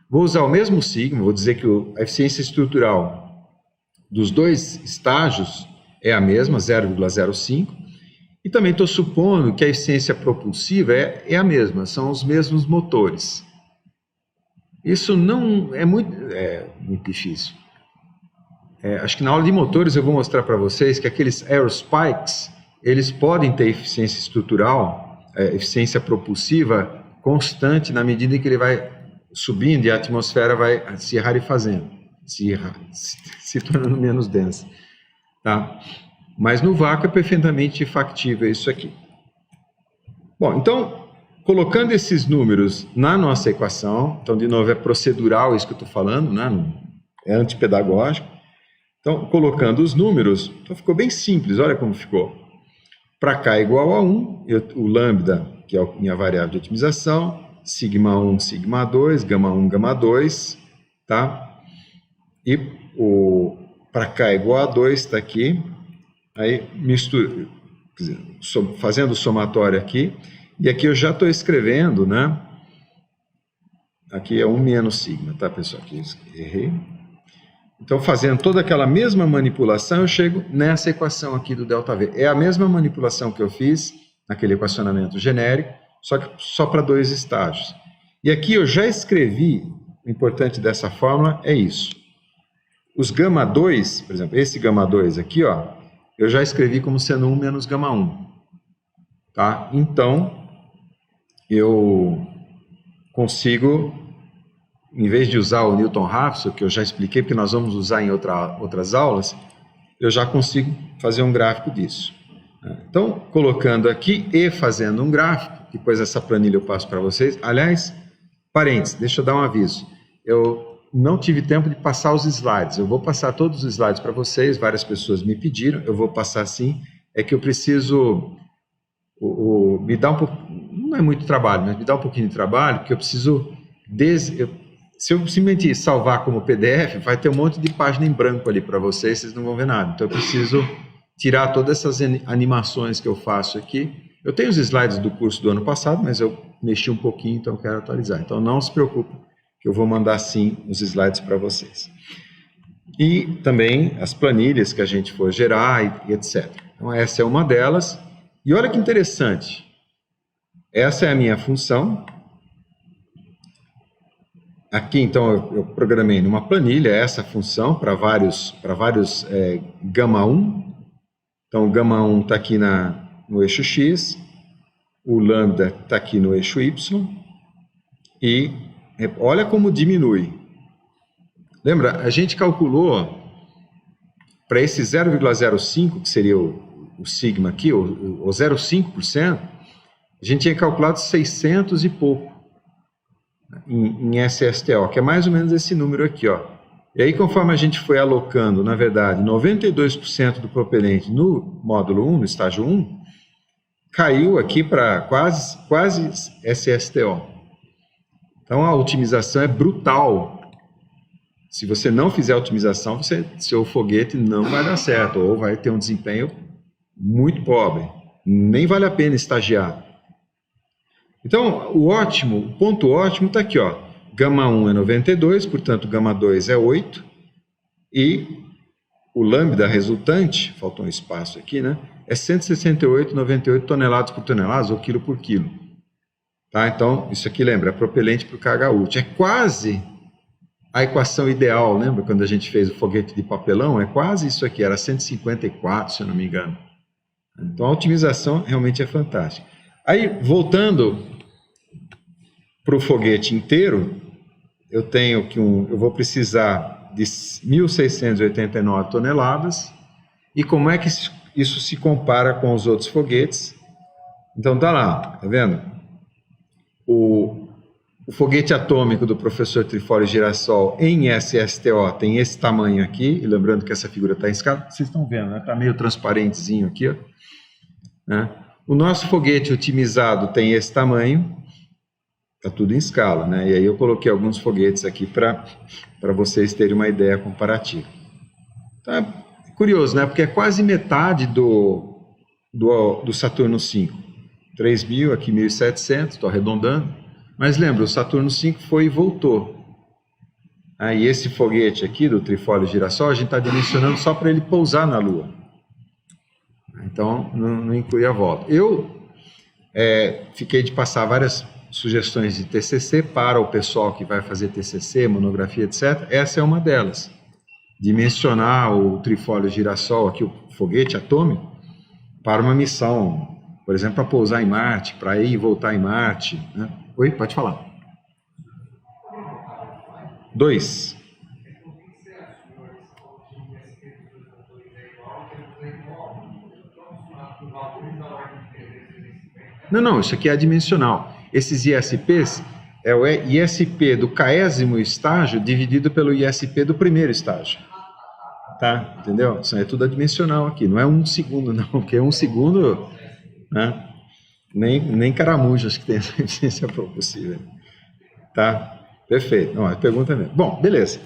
S1: Vou usar o mesmo sigma, vou dizer que a eficiência estrutural dos 2 estágios é a mesma, 0,05, e também estou supondo que a eficiência propulsiva é a mesma, são os mesmos motores. Isso não é muito difícil. Acho que na aula de motores eu vou mostrar para vocês que aqueles aerospikes, eles podem ter eficiência estrutural, eficiência propulsiva constante na medida em que ele vai subindo e a atmosfera vai se rarefazendo, se tornando menos densa. Tá? Mas no vácuo é perfeitamente factível isso aqui. Bom, então, colocando esses números na nossa equação, então, de novo, é procedural isso que eu estou falando, né? É antipedagógico. Então, colocando os números, então ficou bem simples, olha como ficou. Para cá é igual a 1, o lambda, que é a minha variável de otimização, sigma 1, sigma 2, gama 1, gama 2, tá? E para cá é igual a 2, está aqui. Aí misturo, quer dizer, fazendo o somatório aqui, e aqui eu já estou escrevendo, né? Aqui é 1 menos sigma, tá, pessoal? Aqui errei. Então, fazendo toda aquela mesma manipulação, eu chego nessa equação aqui do ΔV. É a mesma manipulação que eu fiz naquele equacionamento genérico, só que só para 2 estágios. E aqui eu já escrevi, o importante dessa fórmula é isso. Os gama 2, por exemplo, esse gama 2 aqui, ó, eu já escrevi como sendo 1 menos gama 1. tá? Então, eu consigo, em vez de usar o Newton-Raphson, que eu já expliquei, porque nós vamos usar em outras aulas, eu já consigo fazer um gráfico disso. Então, colocando aqui e fazendo um gráfico, depois essa planilha eu passo para vocês. Aliás, parênteses, deixa eu dar um aviso. Eu não tive tempo de passar os slides. Eu vou passar todos os slides para vocês, várias pessoas me pediram, eu vou passar sim. É que eu preciso, me dá um pouco, não é muito trabalho, mas me dá um pouquinho de trabalho, porque eu preciso, se eu simplesmente salvar como PDF, vai ter um monte de página em branco ali para vocês não vão ver nada. Então eu preciso tirar todas essas animações que eu faço aqui. Eu tenho os slides do curso do ano passado, mas eu mexi um pouquinho, então eu quero atualizar. Então não se preocupe, que eu vou mandar sim os slides para vocês. E também as planilhas que a gente for gerar e etc. Então essa é uma delas. E olha que interessante, essa é a minha função. Aqui então eu programei numa planilha essa função para vários gama 1. Então o gama 1 está aqui no eixo X, o lambda está aqui no eixo Y, e olha como diminui. Lembra, a gente calculou para esse 0,05, que seria o sigma aqui, o 0,5%, a gente tinha calculado 600 e pouco em SSTO, que é mais ou menos esse número aqui, ó. E aí, conforme a gente foi alocando, na verdade, 92% do propelente no módulo 1, no estágio 1, caiu aqui para quase SSTO. Então, a otimização é brutal. Se você não fizer a otimização, seu foguete não vai dar certo, ou vai ter um desempenho muito pobre. Nem vale a pena estagiar. Então, o ponto ótimo está aqui, ó. Gama 1 é 92, portanto, gama 2 é 8, e o lambda resultante, faltou um espaço aqui, né? É 168,98 toneladas por tonelada, ou quilo por quilo. Tá? Então, isso aqui lembra, é propelente por carga útil. É quase a equação ideal, lembra quando a gente fez o foguete de papelão? É quase isso aqui, era 154, se eu não me engano. Então, a otimização realmente é fantástica. Aí, voltando para o foguete inteiro, eu tenho que eu vou precisar de 1.689 toneladas. E como é que isso se compara com os outros foguetes? Então tá lá, tá vendo? O foguete atômico do professor Trifólio Girassol em SSTO tem esse tamanho aqui, e lembrando que essa figura está em escala, vocês estão vendo, né? Está meio transparentezinho aqui, ó, né? O nosso foguete otimizado tem esse tamanho, está tudo em escala, né? E aí eu coloquei alguns foguetes aqui para vocês terem uma ideia comparativa. Então é curioso, né? Porque é quase metade do Saturno V. 3.000, aqui 1.700, estou arredondando. Mas lembra, o Saturno V foi e voltou. E esse foguete aqui do Trifólio Girassol, a gente está dimensionando só para ele pousar na Lua. Então, não inclui a volta. Eu fiquei de passar várias sugestões de TCC para o pessoal que vai fazer TCC, monografia, etc. Essa é uma delas. Dimensionar o Trifólio Girassol, aqui o foguete atômico, para uma missão, por exemplo, para pousar em Marte, para ir e voltar em Marte, né? Oi, pode falar. 2. Não, isso aqui é adimensional. Esses ISPs é o ISP do 40º estágio dividido pelo ISP do primeiro estágio. Tá? Entendeu? Isso é tudo adimensional aqui. Não é 1 segundo, não, porque 1 segundo, né? Nem caramujo acho que tem essa eficiência possível. Tá? Perfeito. Não, a pergunta mesmo. Bom, beleza.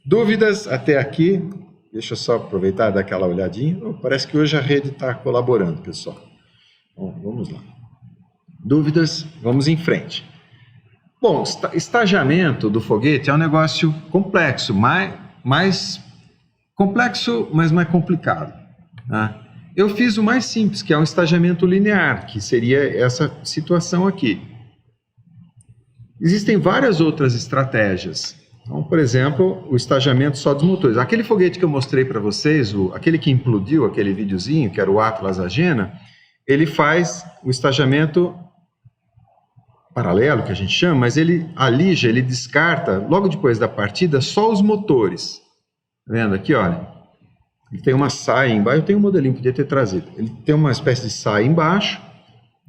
S1: Dúvidas até aqui? Deixa eu só aproveitar e dar aquela olhadinha. Parece que hoje a rede está colaborando, pessoal. Bom, vamos lá. Dúvidas? Vamos em frente. Bom, estagiamento do foguete é um negócio complexo, mais complexo, mas mais complicado. Tá? Eu fiz o mais simples, que é um estagiamento linear, que seria essa situação aqui. Existem várias outras estratégias. Então, por exemplo, o estagiamento só dos motores. Aquele foguete que eu mostrei para vocês, aquele que implodiu, aquele videozinho, que era o Atlas Agena, ele faz o estagiamento paralelo, que a gente chama, mas a lija, ele descarta, logo depois da partida, só os motores. Tá vendo aqui, olha? Ele tem uma saia embaixo, eu tenho um modelinho, podia ter trazido. Ele tem uma espécie de saia embaixo,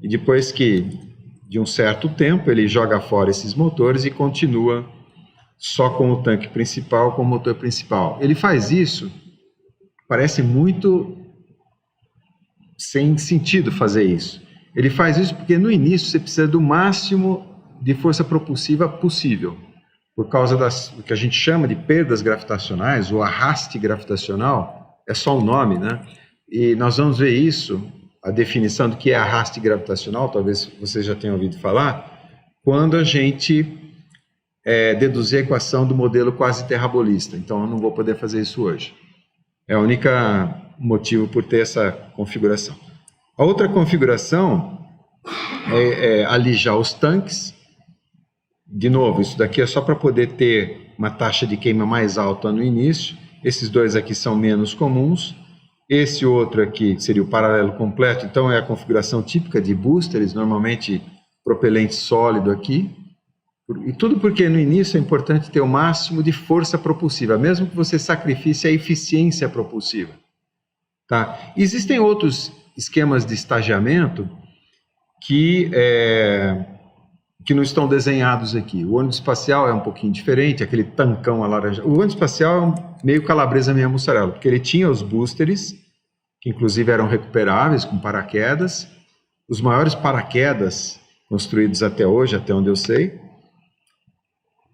S1: e depois de um certo tempo, ele joga fora esses motores e continua só com o tanque principal, com o motor principal. Ele faz isso, parece muito sem sentido fazer isso. Ele faz isso porque no início você precisa do máximo de força propulsiva possível, por causa do que a gente chama de perdas gravitacionais, o arraste gravitacional, é só um nome, né? E nós vamos ver isso, a definição do que é arraste gravitacional, talvez vocês já tenham ouvido falar, quando a gente deduzir a equação do modelo quase terrabolista. Então eu não vou poder fazer isso hoje. É o único motivo por ter essa configuração. A outra configuração é alijar os tanques. De novo, isso daqui é só para poder ter uma taxa de queima mais alta no início. Esses dois aqui são menos comuns. Esse outro aqui, que seria o paralelo completo, então é a configuração típica de boosters, normalmente propelente sólido aqui. E tudo porque no início é importante ter o máximo de força propulsiva, mesmo que você sacrifique a eficiência propulsiva. Tá? Existem outros esquemas de estagiamento que não estão desenhados aqui. O ônibus espacial é um pouquinho diferente, aquele tancão alaranjado. O ônibus espacial é meio calabresa meia mussarela, porque ele tinha os boosters, que inclusive eram recuperáveis com paraquedas, os maiores paraquedas construídos até hoje, até onde eu sei,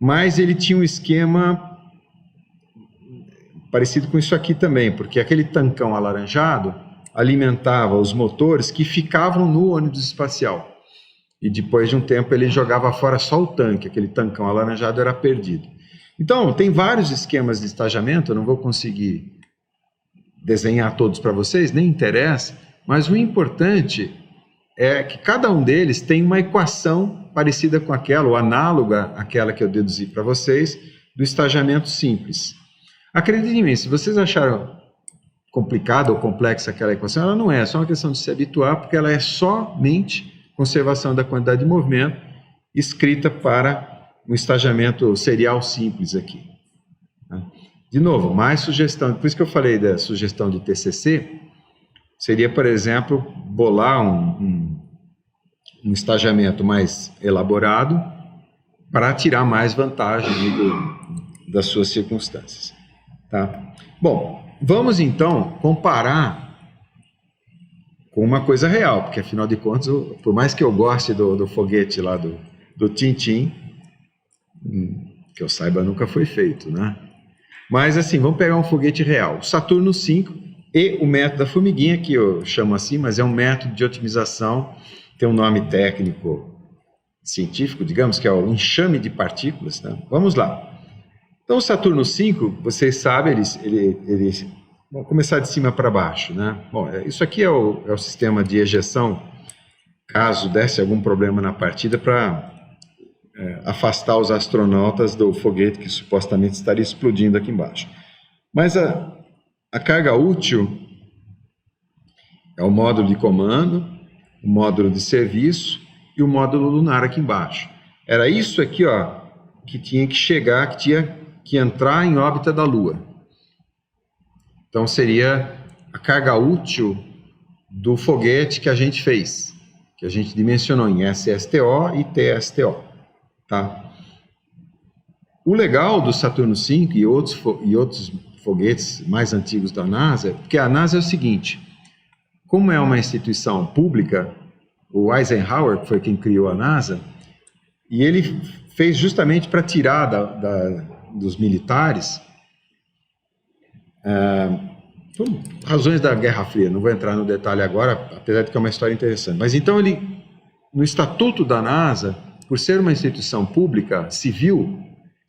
S1: mas ele tinha um esquema parecido com isso aqui também, porque aquele tancão alaranjado alimentava os motores que ficavam no ônibus espacial. E depois de um tempo ele jogava fora só o tanque, aquele tancão alaranjado era perdido. Então, tem vários esquemas de estagiamento, eu não vou conseguir desenhar todos para vocês, nem interessa, mas o importante é que cada um deles tem uma equação parecida com aquela, ou análoga àquela que eu deduzi para vocês, do estagiamento simples. Acreditem em mim, se vocês acharam complicada ou complexa aquela equação, ela não é só uma questão de se habituar, porque ela é somente conservação da quantidade de movimento, escrita para um estagiamento serial simples aqui. De novo, mais sugestão, por isso que eu falei da sugestão de TCC, seria, por exemplo, bolar um estagiamento mais elaborado para tirar mais vantagem das suas circunstâncias. Tá? Bom, vamos então comparar com uma coisa real, porque afinal de contas, por mais que eu goste do foguete lá do Tintin, que eu saiba nunca foi feito, né? Mas assim, vamos pegar um foguete real, o Saturno V e o método da formiguinha, que eu chamo assim, mas é um método de otimização, tem um nome técnico científico, digamos, que é o enxame de partículas, né? Vamos lá. Então o Saturno V, vocês sabem, ele vamos começar de cima para baixo, né? Bom, isso aqui é o sistema de ejeção, caso desse algum problema na partida, para afastar os astronautas do foguete que supostamente estaria explodindo aqui embaixo. Mas a carga útil é o módulo de comando, o módulo de serviço e o módulo lunar aqui embaixo. Era isso aqui, ó, que tinha que chegar, que tinha que entrar em órbita da Lua. Então seria a carga útil do foguete que a gente fez, que a gente dimensionou em SSTO e TSTO. Tá? O legal do Saturno V e outros foguetes mais antigos da NASA, porque a NASA é o seguinte, como é uma instituição pública, o Eisenhower, que foi quem criou a NASA, e ele fez justamente para tirar dos militares, por razões da Guerra Fria, não vou entrar no detalhe agora, apesar de que é uma história interessante, mas então no estatuto da NASA, por ser uma instituição pública, civil,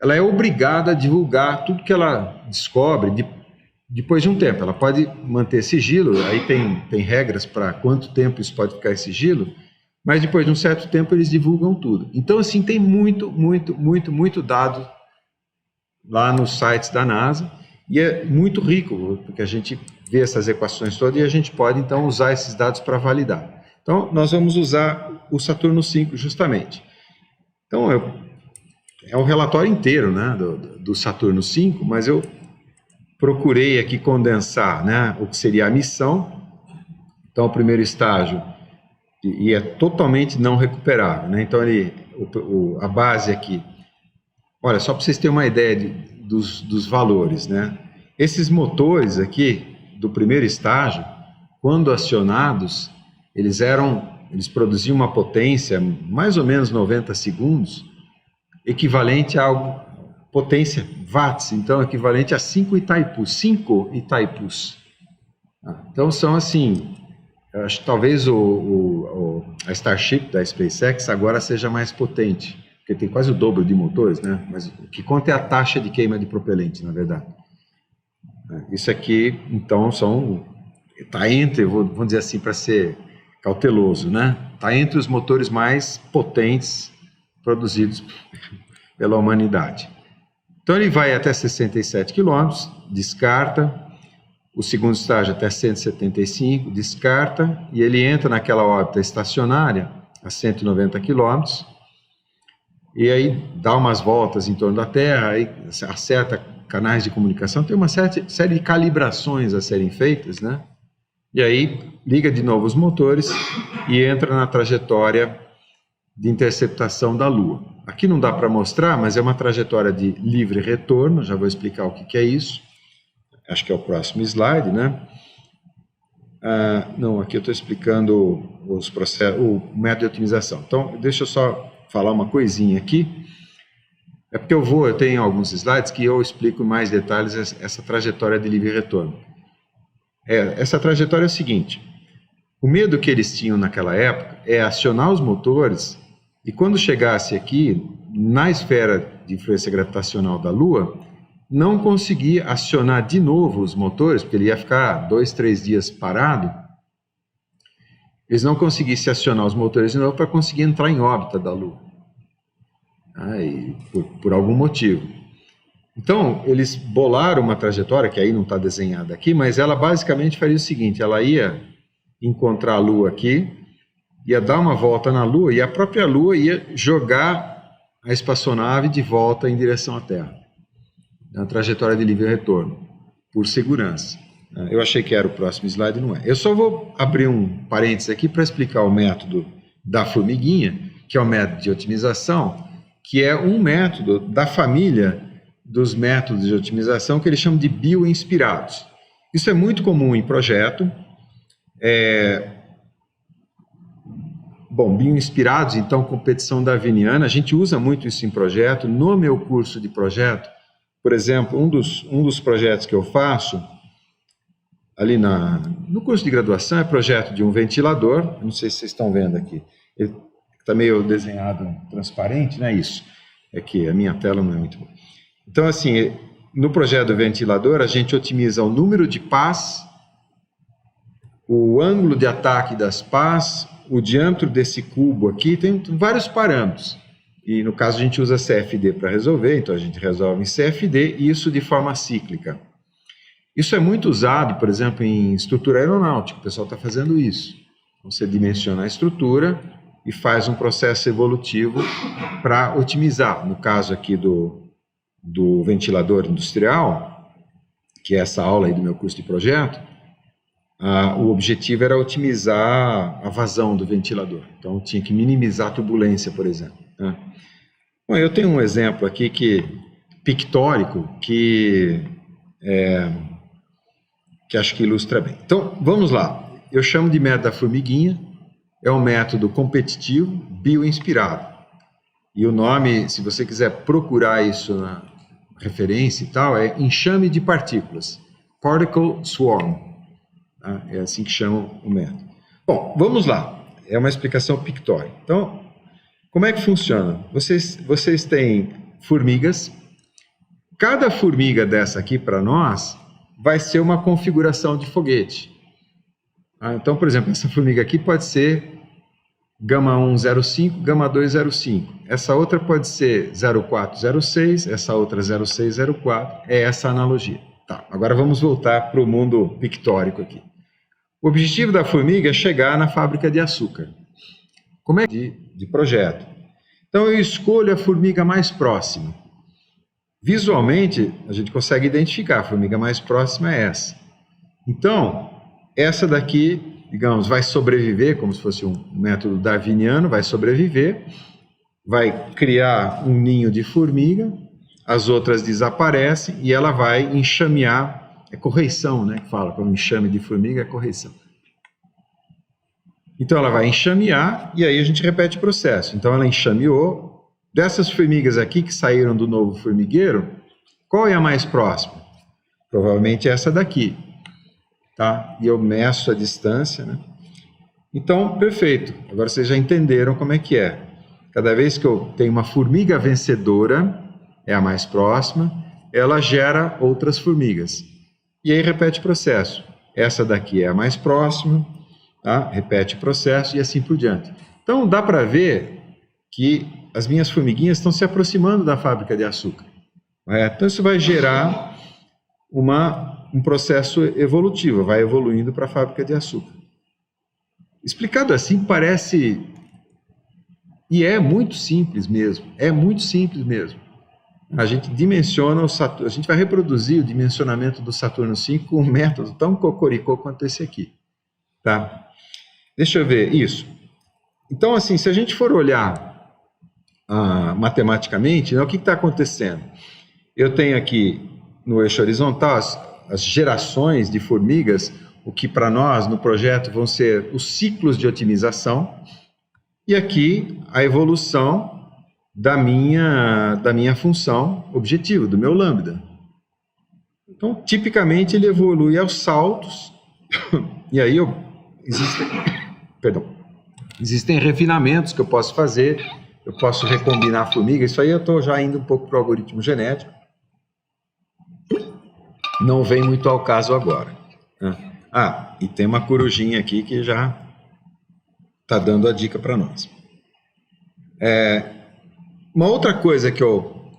S1: ela é obrigada a divulgar tudo que ela descobre depois de um tempo. Ela pode manter sigilo, aí tem regras para quanto tempo isso pode ficar em sigilo, mas depois de um certo tempo eles divulgam tudo. Então, assim, tem muito dado lá nos sites da NASA, e é muito rico, porque a gente vê essas equações todas e a gente pode, então, usar esses dados para validar. Então, nós vamos usar o Saturno V justamente. Então, é o relatório inteiro, né, do Saturno V, mas eu procurei aqui condensar, né, o que seria a missão. Então, o primeiro estágio, e é totalmente não recuperável, né? Então, a base aqui, olha, só para vocês terem uma ideia dos valores, né? Esses motores aqui, do primeiro estágio, quando acionados, eles produziam uma potência, mais ou menos 90 segundos, equivalente a potência watts, então equivalente a 5 Itaipus. Então são assim, eu acho que talvez a Starship da SpaceX agora seja mais potente, porque tem quase o dobro de motores, né? Mas o que conta é a taxa de queima de propelente, na verdade. Isso aqui, então, está entre, vamos dizer assim, para ser cauteloso, né? Está entre os motores mais potentes produzidos pela humanidade. Então, ele vai até 67 km, descarta. O segundo estágio até 175, descarta, e ele entra naquela órbita estacionária a 190 km, e aí dá umas voltas em torno da Terra, aí acerta canais de comunicação, tem uma série de calibrações a serem feitas, né? E aí liga de novo os motores e entra na trajetória de interceptação da Lua. Aqui não dá para mostrar, mas é uma trajetória de livre retorno, já vou explicar o que é isso. Acho que é o próximo slide, né? Não, aqui eu estou explicando os processos, o método de otimização. Então, deixa eu só falar uma coisinha aqui. É porque eu tenho alguns slides que eu explico em mais detalhes essa trajetória de livre retorno. Essa trajetória é o seguinte: o medo que eles tinham naquela época é acionar os motores e quando chegasse aqui, na esfera de influência gravitacional da Lua, não conseguir acionar de novo os motores, porque ele ia ficar 2, 3 dias parado, eles não conseguissem acionar os motores de novo para conseguir entrar em órbita da Lua. Por algum motivo. Então, eles bolaram uma trajetória, que aí não está desenhada aqui, mas ela basicamente faria o seguinte: ela ia encontrar a Lua aqui, ia dar uma volta na Lua, e a própria Lua ia jogar a espaçonave de volta em direção à Terra. Na trajetória de livre retorno, por segurança. Eu achei que era o próximo slide, não é. Eu só vou abrir um parênteses aqui para explicar o método da formiguinha, que é o método de otimização, que é um método da família dos métodos de otimização que eles chamam de bioinspirados. Isso é muito comum em projeto. Bioinspirados, então, competição darwiniana, a gente usa muito isso em projeto. No meu curso de projeto, por exemplo, um dos projetos que eu faço, ali no curso de graduação, é projeto de um ventilador, não sei se vocês estão vendo aqui, ele está meio desenhado transparente, não é isso? É que a minha tela não é muito boa. Então, assim, no projeto do ventilador, a gente otimiza o número de pás, o ângulo de ataque das pás, o diâmetro desse cubo aqui, tem vários parâmetros. E no caso a gente usa CFD para resolver, então a gente resolve em CFD e isso de forma cíclica. Isso é muito usado, por exemplo, em estrutura aeronáutica, o pessoal está fazendo isso. Você dimensiona a estrutura e faz um processo evolutivo para otimizar. No caso aqui do ventilador industrial, que é essa aula aí do meu curso de projeto, o objetivo era otimizar a vazão do ventilador. Então tinha que minimizar a turbulência, por exemplo, né? Bom, eu tenho um exemplo aqui pictórico que acho que ilustra bem. Então, vamos lá. Eu chamo de método da formiguinha, é um método competitivo, bioinspirado. E o nome, se você quiser procurar isso na referência e tal, é enxame de partículas, Particle Swarm. Tá? É assim que chama o método. Bom, vamos lá. É uma explicação pictórica. Então, como é que funciona? Vocês têm formigas. Cada formiga dessa aqui, para nós, vai ser uma configuração de foguete. Então, por exemplo, essa formiga aqui pode ser gama 105, gama 205. Essa outra pode ser 0406, essa outra 0604. É essa a analogia. Tá, agora vamos voltar para o mundo pictórico aqui. O objetivo da formiga é chegar na fábrica de açúcar. Como é de projeto? Então eu escolho a formiga mais próxima. Visualmente, a gente consegue identificar, a formiga mais próxima é essa. Então, essa daqui, digamos, vai sobreviver, como se fosse um método darwiniano, vai sobreviver, vai criar um ninho de formiga, as outras desaparecem e ela vai enxamear, é correição, né, que fala, como enxame de formiga é correição. Então ela vai enxamear e aí a gente repete o processo. Então ela enxameou. Dessas formigas aqui que saíram do novo formigueiro, qual é a mais próxima? Provavelmente essa daqui, tá? E eu meço a distância, né? Então, perfeito. Agora vocês já entenderam como é que é. Cada vez que eu tenho uma formiga vencedora, é a mais próxima, ela gera outras formigas. E aí repete o processo. Essa daqui é a mais próxima, tá? Repete o processo e assim por diante. Então dá para ver que as minhas formiguinhas estão se aproximando da fábrica de açúcar. Então isso vai gerar um processo evolutivo, vai evoluindo para a fábrica de açúcar. Explicado assim parece... E é muito simples mesmo, A gente dimensiona o Saturno, a gente vai reproduzir o dimensionamento do Saturno V com um método tão cocoricó quanto esse aqui. Tá? Deixa eu ver, isso. Então assim, se a gente for olhar matematicamente, né, o que está acontecendo? Eu tenho aqui no eixo horizontal as gerações de formigas, o que para nós no projeto vão ser os ciclos de otimização, e aqui a evolução da minha função objetivo, do meu lambda. Então, tipicamente ele evolui aos saltos, e aí existem refinamentos que eu posso fazer. Eu posso recombinar a formiga, isso aí eu estou já indo um pouco para o algoritmo genético. Não vem muito ao caso agora. E tem uma corujinha aqui que já está dando a dica para nós. Uma outra coisa que eu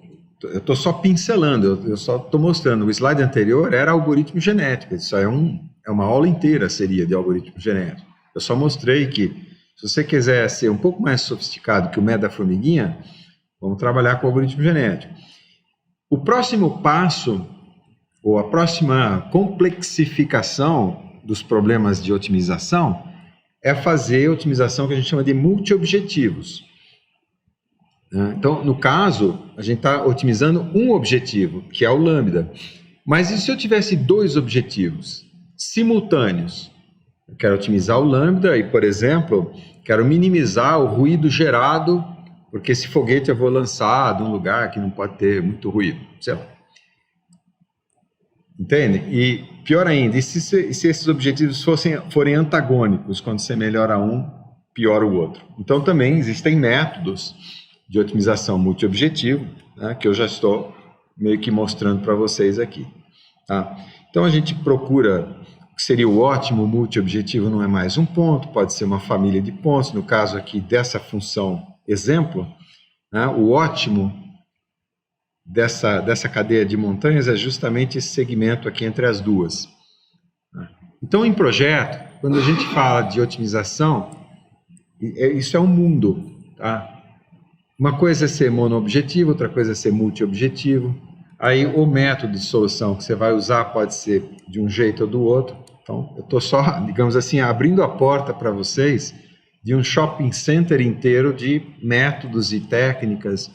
S1: estou só pincelando, eu só estou mostrando, o slide anterior era algoritmo genético, isso é uma aula inteira seria de algoritmo genético. Eu só mostrei que se você quiser ser um pouco mais sofisticado que o método da formiguinha, vamos trabalhar com o algoritmo genético. O próximo passo, ou a próxima complexificação dos problemas de otimização, é fazer a otimização que a gente chama de multi-objetivos. Então, no caso, a gente está otimizando um objetivo, que é o lambda. Mas e se eu tivesse dois objetivos simultâneos? Eu quero otimizar o lambda e, por exemplo, quero minimizar o ruído gerado, porque esse foguete eu vou lançar de um lugar que não pode ter muito ruído, sei lá. Entende? E pior ainda, e se esses objetivos forem antagônicos, quando você melhora um, piora o outro. Então também existem métodos de otimização multi-objetivo, né, que eu já estou meio que mostrando para vocês aqui. Tá? Então a gente procura... que seria o ótimo multi-objetivo, não é mais um ponto, pode ser uma família de pontos, no caso aqui dessa função exemplo, né, o ótimo dessa cadeia de montanhas é justamente esse segmento aqui entre as duas. Então, em projeto, quando a gente fala de otimização, isso é um mundo, tá? Uma coisa é ser monoobjetivo, outra coisa é ser multi-objetivo. Aí o método de solução que você vai usar pode ser de um jeito ou do outro. Então, eu estou só, digamos assim, abrindo a porta para vocês de um shopping center inteiro de métodos e técnicas,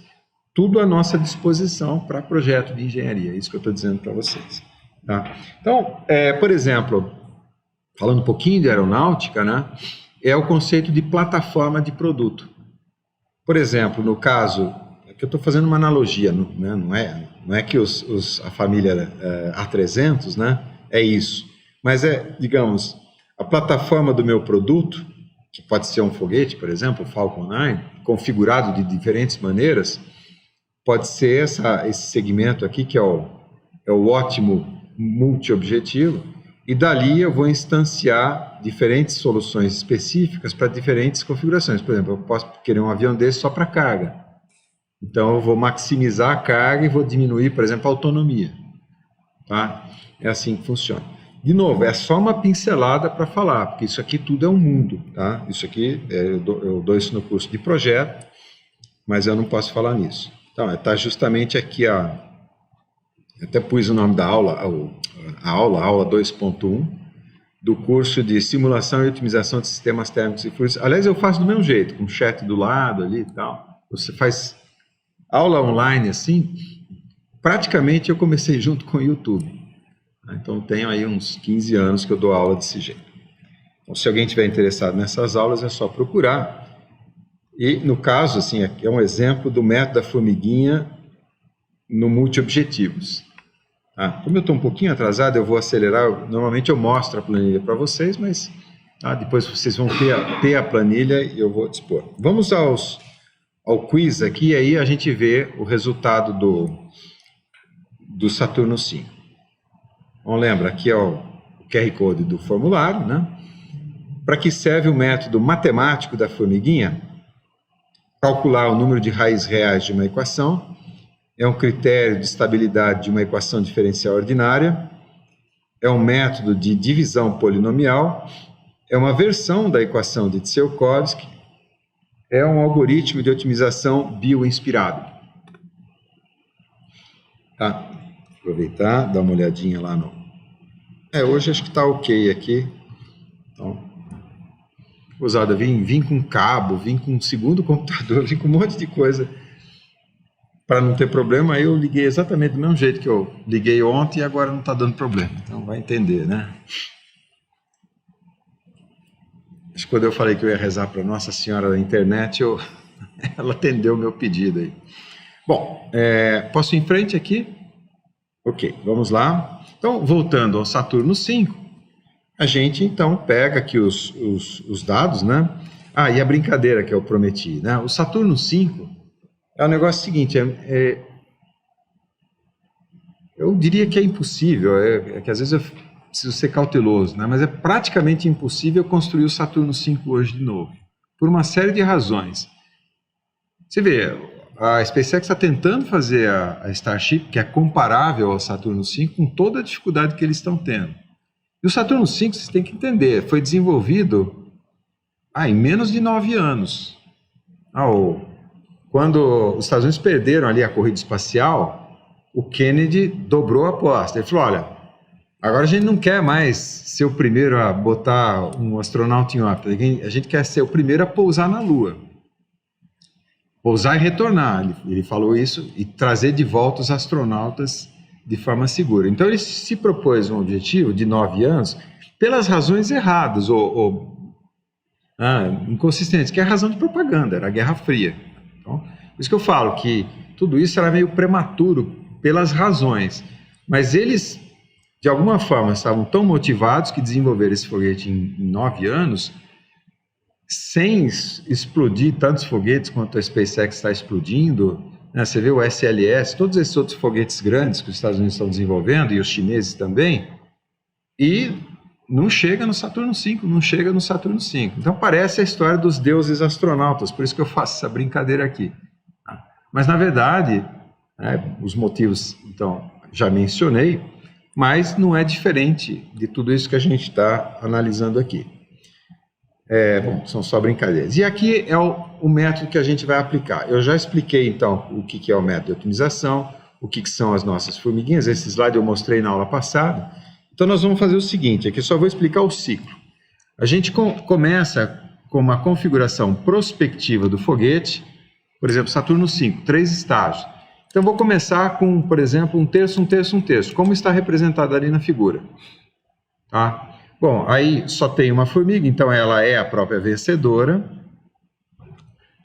S1: tudo à nossa disposição para projeto de engenharia. É isso que eu estou dizendo para vocês. Tá? Então, por exemplo, falando um pouquinho de aeronáutica, né, é o conceito de plataforma de produto. Por exemplo, no caso, que eu estou fazendo uma analogia, né, não é que a família A300, né, é isso, mas digamos, a plataforma do meu produto, que pode ser um foguete, por exemplo, o Falcon 9, configurado de diferentes maneiras, pode ser esse segmento aqui, que é o ótimo multi-objetivo, e dali eu vou instanciar diferentes soluções específicas para diferentes configurações. Por exemplo, eu posso querer um avião desse só para carga. Então, eu vou maximizar a carga e vou diminuir, por exemplo, a autonomia. Tá? É assim que funciona. De novo, é só uma pincelada para falar, porque isso aqui tudo é um mundo, tá? Isso aqui, eu dou isso no curso de projeto, mas eu não posso falar nisso. Então, está justamente aqui, eu até pus o nome da aula, a aula 2.1, do curso de simulação e otimização de sistemas térmicos e fluidos. Aliás, eu faço do mesmo jeito, com o chat do lado ali e tal. Você faz aula online assim, praticamente eu comecei junto com o YouTube. Então, tenho aí uns 15 anos que eu dou aula desse jeito. Então, se alguém estiver interessado nessas aulas, é só procurar. E, no caso, assim, aqui é um exemplo do método da formiguinha no multi-objetivos. Como eu estou um pouquinho atrasado, eu vou acelerar. Normalmente eu mostro a planilha para vocês, mas depois vocês vão ter a planilha e eu vou dispor. Vamos ao quiz aqui, e aí a gente vê o resultado do Saturno 5. Então, lembra, aqui é o QR Code do formulário, né? Para que serve o método matemático da formiguinha? Calcular o número de raízes reais de uma equação. É um critério de estabilidade de uma equação diferencial ordinária. É um método de divisão polinomial. É uma versão da equação de Tsiolkovsky. É um algoritmo de otimização bioinspirado. Tá? Aproveitar, dar uma olhadinha lá no... hoje acho que está ok aqui. Então, usada, vim com cabo, vim com um segundo computador, vim com um monte de coisa para não ter problema. Aí eu liguei exatamente do mesmo jeito que eu liguei ontem e agora não está dando problema. Então vai entender, né? Acho que quando eu falei que eu ia rezar para Nossa Senhora da internet, ela atendeu o meu pedido aí. Bom, posso ir em frente aqui? Ok, vamos lá. Então, voltando ao Saturno 5, a gente, então, pega aqui os dados, né? E a brincadeira que eu prometi, né? O Saturno 5 é o negócio seguinte, eu diria que é impossível, que às vezes eu preciso ser cauteloso, né? Mas é praticamente impossível construir o Saturno 5 hoje de novo, por uma série de razões. Você vê, a SpaceX está tentando fazer a Starship, que é comparável ao Saturno 5, com toda a dificuldade que eles estão tendo. E o Saturno 5, vocês têm que entender, foi desenvolvido em menos de 9 anos. Quando os Estados Unidos perderam ali a corrida espacial, o Kennedy dobrou a aposta. Ele falou, olha, agora a gente não quer mais ser o primeiro a botar um astronauta em órbita, a gente quer ser o primeiro a pousar na Lua. Pousar e retornar, ele falou isso, e trazer de volta os astronautas de forma segura. Então ele se propôs um objetivo de 9 anos pelas razões erradas ou inconsistentes, que é a razão de propaganda, era a Guerra Fria. Então, por isso que eu falo que tudo isso era meio prematuro pelas razões, mas eles, de alguma forma, estavam tão motivados que desenvolveram esse foguete em 9 anos, sem explodir tantos foguetes quanto a SpaceX está explodindo, né? Você vê o SLS, todos esses outros foguetes grandes que os Estados Unidos estão desenvolvendo, e os chineses também, e não chega no Saturno 5, não chega no Saturno 5. Então parece a história dos deuses astronautas, por isso que eu faço essa brincadeira aqui. Mas na verdade, os motivos, então, já mencionei, mas não é diferente de tudo isso que a gente está analisando aqui. São só brincadeiras. E aqui é o método que a gente vai aplicar. Eu já expliquei, então, o que é o método de otimização, o que são as nossas formiguinhas. Esse slide eu mostrei na aula passada. Então, nós vamos fazer o seguinte, aqui só vou explicar o ciclo. A gente começa com uma configuração prospectiva do foguete, por exemplo, Saturno 5, 3 estágios. Então, vou começar com, por exemplo, um terço, um terço, um terço, como está representado ali na figura. Tá? Bom, aí só tem uma formiga, então ela é a própria vencedora,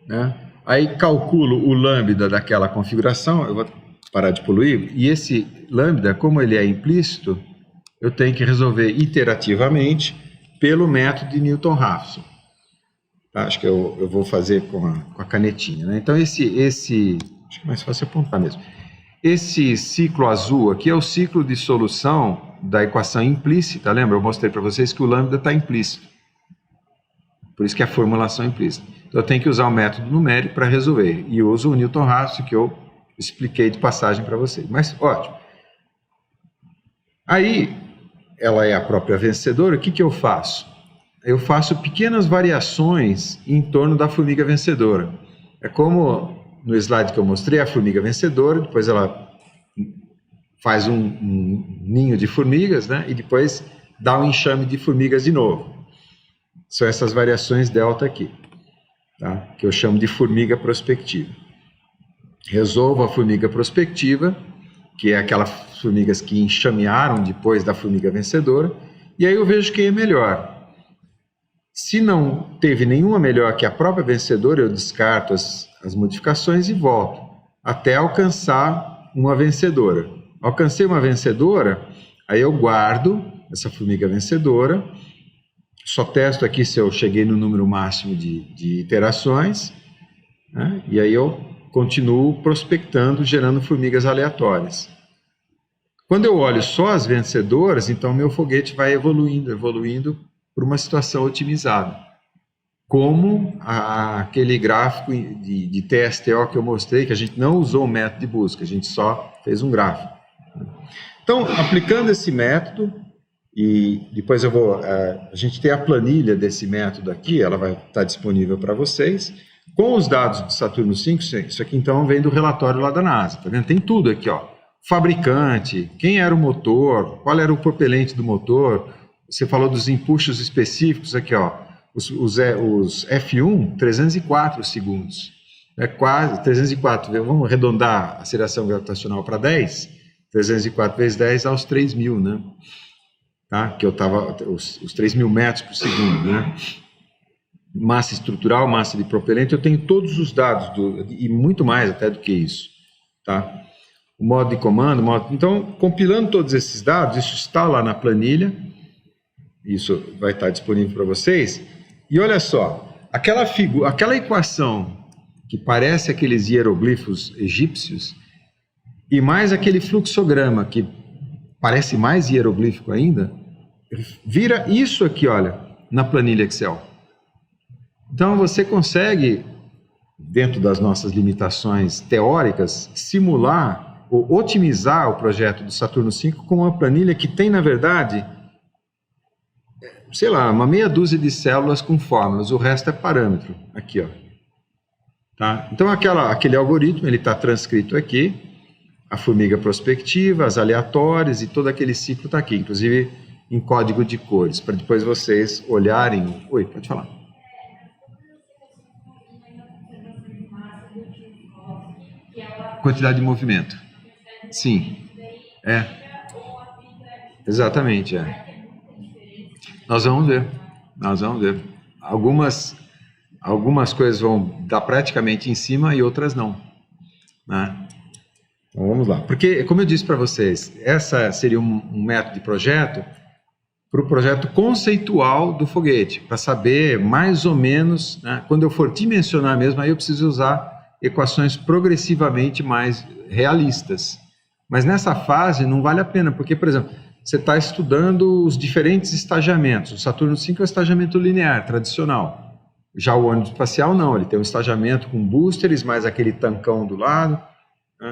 S1: né? Aí calculo o lambda daquela configuração, eu vou parar de poluir, e esse lambda, como ele é implícito, eu tenho que resolver iterativamente pelo método de Newton-Raphson. Tá? Acho que eu vou fazer com a canetinha, né? Então acho que é mais fácil apontar mesmo. Esse ciclo azul aqui é o ciclo de solução da equação implícita. Lembra? Eu mostrei para vocês que o lambda está implícito. Por isso que é a formulação implícita. Então eu tenho que usar o método numérico para resolver. E eu uso o Newton-Raphson que eu expliquei de passagem para vocês. Mas ótimo. Aí ela é a própria vencedora, o que eu faço? Eu faço pequenas variações em torno da formiga vencedora. É como no slide que eu mostrei, a formiga vencedora, depois ela faz um ninho de formigas, né? E depois dá um enxame de formigas de novo. São essas variações delta aqui, tá? Que eu chamo de formiga prospectiva. Resolvo a formiga prospectiva, que é aquelas formigas que enxamearam depois da formiga vencedora, e aí eu vejo quem é melhor. Se não teve nenhuma melhor que a própria vencedora, eu descarto as modificações e volto, até alcançar uma vencedora. Alcancei uma vencedora, aí eu guardo essa formiga vencedora, só testo aqui se eu cheguei no número máximo de iterações, né? E aí eu continuo prospectando, gerando formigas aleatórias. Quando eu olho só as vencedoras, então meu foguete vai evoluindo para uma situação otimizada. Como aquele gráfico de TSTO que eu mostrei, que a gente não usou o método de busca, a gente só fez um gráfico. Então, aplicando esse método, e depois a gente tem a planilha desse método aqui, ela vai estar disponível para vocês, com os dados de Saturno V, isso aqui então vem do relatório lá da NASA, tá vendo? Tem tudo aqui, ó. Fabricante, quem era o motor, qual era o propelente do motor, você falou dos empuxos específicos aqui, ó, os F1, 304 segundos, é quase 304, vamos arredondar a aceleração gravitacional para 10, 304 vezes 10 dá os 3.000, né? Tá? Que eu estava, os 3.000 metros por segundo, né? Massa estrutural, massa de propelente, eu tenho todos os dados, e muito mais até do que isso, tá? O modo de comando, então, compilando todos esses dados, isso está lá na planilha, isso vai estar disponível para vocês, e olha só, aquela equação que parece aqueles hieroglifos egípcios, e mais aquele fluxograma que parece mais hieroglífico ainda, vira isso aqui, olha, na planilha Excel. Então você consegue, dentro das nossas limitações teóricas, simular ou otimizar o projeto do Saturno V com uma planilha que tem, na verdade, sei lá, uma meia dúzia de células com fórmulas, o resto é parâmetro, aqui, ó. Tá? Então aquele algoritmo, ele está transcrito aqui, a formiga prospectiva, as aleatórias e todo aquele ciclo está aqui, inclusive em código de cores, para depois vocês olharem... Oi, pode falar. Quantidade de movimento. Sim. É. Exatamente, é. Nós vamos ver. Algumas coisas vão dar praticamente em cima e outras não, né? Então, vamos lá. Porque, como eu disse para vocês, essa seria um método de projeto para o projeto conceitual do foguete, para saber mais ou menos, né, quando eu for dimensionar mesmo, aí eu preciso usar equações progressivamente mais realistas. Mas nessa fase não vale a pena, porque, por exemplo, você está estudando os diferentes estagiamentos. O Saturno V é o estagiamento linear, tradicional. Já o ônibus espacial não, ele tem um estagiamento com boosters, mais aquele tancão do lado.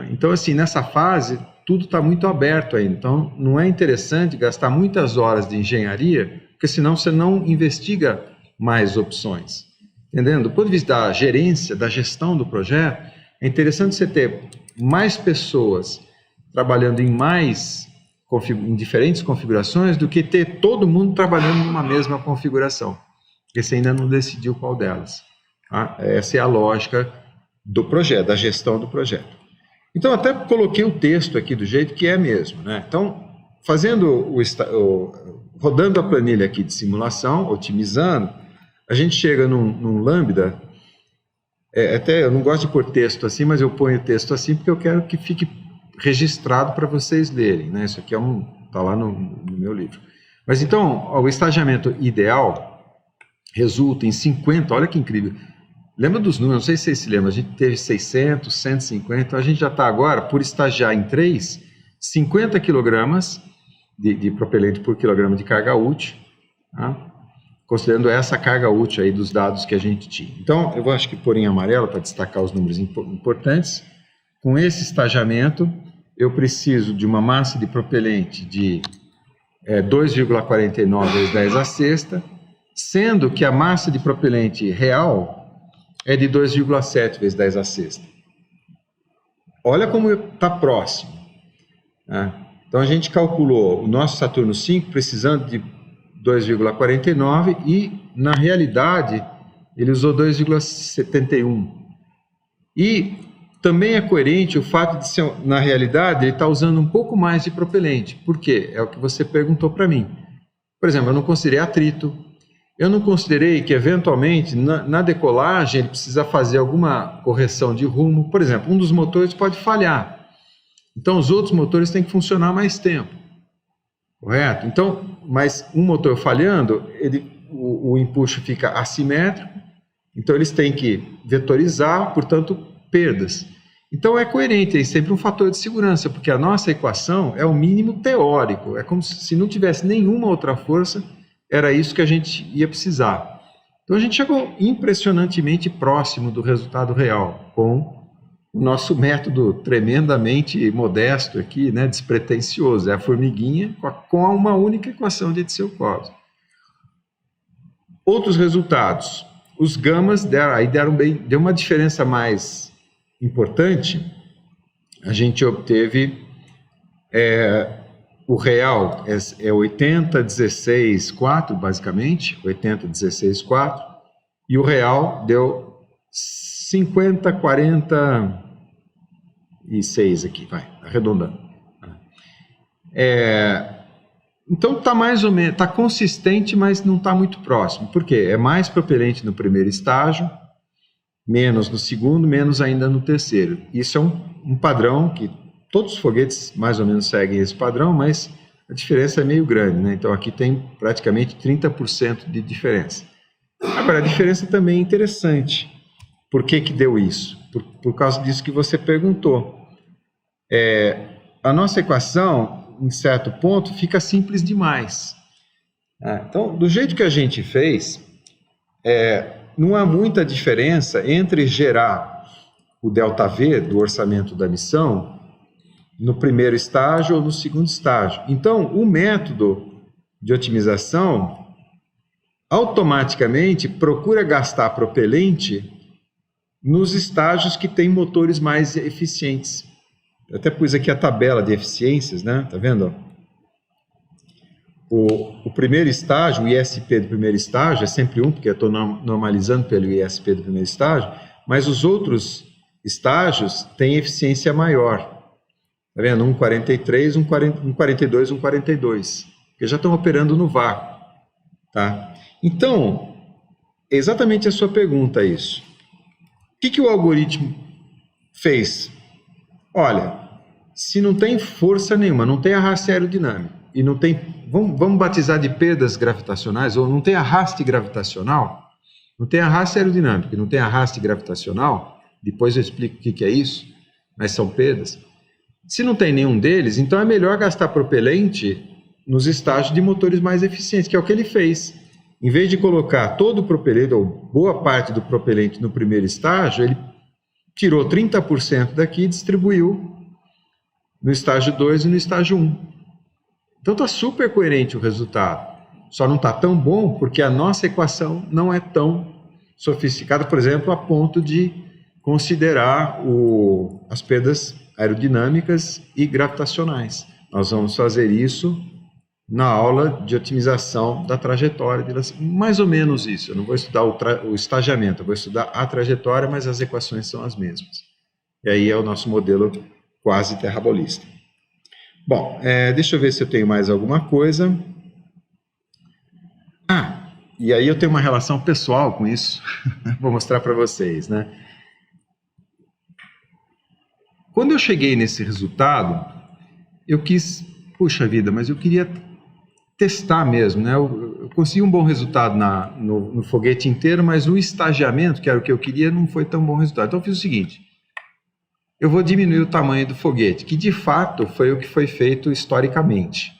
S1: Então, assim, nessa fase, tudo está muito aberto ainda. Então, não é interessante gastar muitas horas de engenharia, porque senão você não investiga mais opções. Entendendo? Do ponto de vista da gerência, da gestão do projeto, é interessante você ter mais pessoas trabalhando em diferentes configurações do que ter todo mundo trabalhando numa mesma configuração, porque você ainda não decidiu qual delas. Tá? Essa é a lógica do projeto, da gestão do projeto. Então, até coloquei o texto aqui do jeito que é mesmo, né? Então, rodando a planilha aqui de simulação, otimizando, a gente chega num lambda, até eu não gosto de pôr texto assim, mas eu ponho o texto assim porque eu quero que fique registrado para vocês lerem, né? Isso aqui está lá no meu livro. Mas então, o estagiamento ideal resulta em 50, olha que incrível. Lembra dos números, não sei se vocês se lembram, a gente teve 600, 150, então a gente já está agora, por estagiar em 3, 50 quilogramas de propelente por quilograma de carga útil, tá? Considerando essa carga útil aí dos dados que a gente tinha. Então, eu acho que pôr em amarelo para destacar os números importantes. Com esse estagiamento, eu preciso de uma massa de propelente de 2,49 vezes 10 a sexta, sendo que a massa de propelente real é de 2,7 vezes 10 a sexta. Olha como está próximo, né? Então a gente calculou o nosso Saturno V precisando de 2,49 e, na realidade, ele usou 2,71. E também é coerente o fato de ser, na realidade, ele está usando um pouco mais de propelente. Por quê? É o que você perguntou para mim. Por exemplo, eu não considerei atrito, eu não considerei que, eventualmente, na decolagem, ele precisa fazer alguma correção de rumo. Por exemplo, um dos motores pode falhar. Então, os outros motores têm que funcionar mais tempo, correto? Então, mas um motor falhando, o empuxo fica assimétrico, então eles têm que vetorizar, portanto, perdas. Então, é coerente, é sempre um fator de segurança, porque a nossa equação é o mínimo teórico, é como se não tivesse nenhuma outra força, era isso que a gente ia precisar. Então, a gente chegou impressionantemente próximo do resultado real, com o nosso método tremendamente modesto aqui, né, despretensioso, é a formiguinha com uma única equação de Tseu-Covs. Outros resultados, os gamas deu uma diferença mais importante, a gente obteve, o real é 80, 16, 4, basicamente, 80, 16, 4, e o real deu 50, 46 aqui, vai, arredondando. Então está mais ou menos, está consistente, mas não está muito próximo. Por quê? É mais propelente no primeiro estágio, menos no segundo, menos ainda no terceiro. Isso é um padrão que todos os foguetes mais ou menos seguem esse padrão, mas a diferença é meio grande, né? Então aqui tem praticamente 30% de diferença. Agora, a diferença também é interessante. Por que deu isso? Por causa disso que você perguntou. A nossa equação, em certo ponto, fica simples demais. Então, do jeito que a gente fez, não há muita diferença entre gerar o ΔV do orçamento da missão no primeiro estágio ou no segundo estágio. Então, o método de otimização automaticamente procura gastar propelente nos estágios que têm motores mais eficientes. Eu até pus aqui a tabela de eficiências, né? Tá vendo? O primeiro estágio, o ISP do primeiro estágio, é sempre 1, porque eu estou normalizando pelo ISP do primeiro estágio, mas os outros estágios têm eficiência maior. Tá vendo? 1,43, 1,42, 1,42. Porque já estão operando no vácuo. Tá? Então, é exatamente a sua pergunta isso. O que o algoritmo fez? Olha, se não tem força nenhuma, não tem arraste aerodinâmico, e não tem, vamos batizar de perdas gravitacionais, ou não tem arraste gravitacional, não tem arraste aerodinâmico, não tem arraste gravitacional, depois eu explico o que é isso, mas são perdas. Se não tem nenhum deles, então é melhor gastar propelente nos estágios de motores mais eficientes, que é o que ele fez. Em vez de colocar todo o propelente, ou boa parte do propelente no primeiro estágio, ele tirou 30% daqui e distribuiu no estágio 2 e no estágio 1. Então está super coerente o resultado. Só não está tão bom porque a nossa equação não é tão sofisticada, por exemplo, a ponto de considerar as perdas aerodinâmicas e gravitacionais. Nós vamos fazer isso na aula de otimização da trajetória, mais ou menos isso. Eu não vou estudar o estagiamento, eu vou estudar a trajetória, mas as equações são as mesmas. E aí é o nosso modelo quase terrabolista. Bom, deixa eu ver se eu tenho mais alguma coisa. E aí eu tenho uma relação pessoal com isso, vou mostrar para vocês, né? Quando eu cheguei nesse resultado, eu quis, puxa vida, mas eu queria testar mesmo, né? Eu consegui um bom resultado no foguete inteiro, mas o estagiamento, que era o que eu queria, não foi tão bom resultado. Então eu fiz o seguinte, eu vou diminuir o tamanho do foguete, que de fato foi o que foi feito historicamente.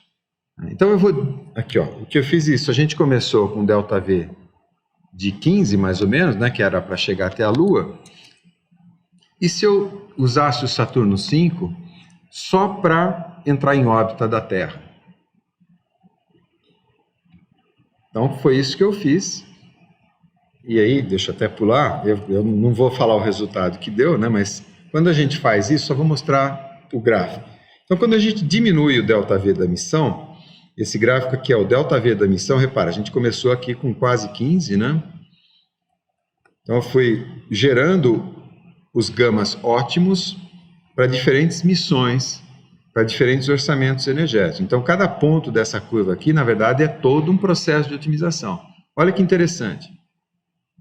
S1: Então eu vou, aqui ó, o que eu fiz isso, a gente começou com ΔV de 15 mais ou menos, né, que era para chegar até a Lua, e se eu usasse o Saturno V só para entrar em órbita da Terra? Então, foi isso que eu fiz. E aí, deixa eu até pular, eu não vou falar o resultado que deu, né? Mas quando a gente faz isso, só vou mostrar o gráfico. Então, quando a gente diminui o ΔV da missão, esse gráfico aqui é o ΔV da missão, repara, a gente começou aqui com quase 15, né? Então, eu fui gerando os gamas ótimos para diferentes missões, para diferentes orçamentos energéticos. Então, cada ponto dessa curva aqui, na verdade, é todo um processo de otimização. Olha que interessante.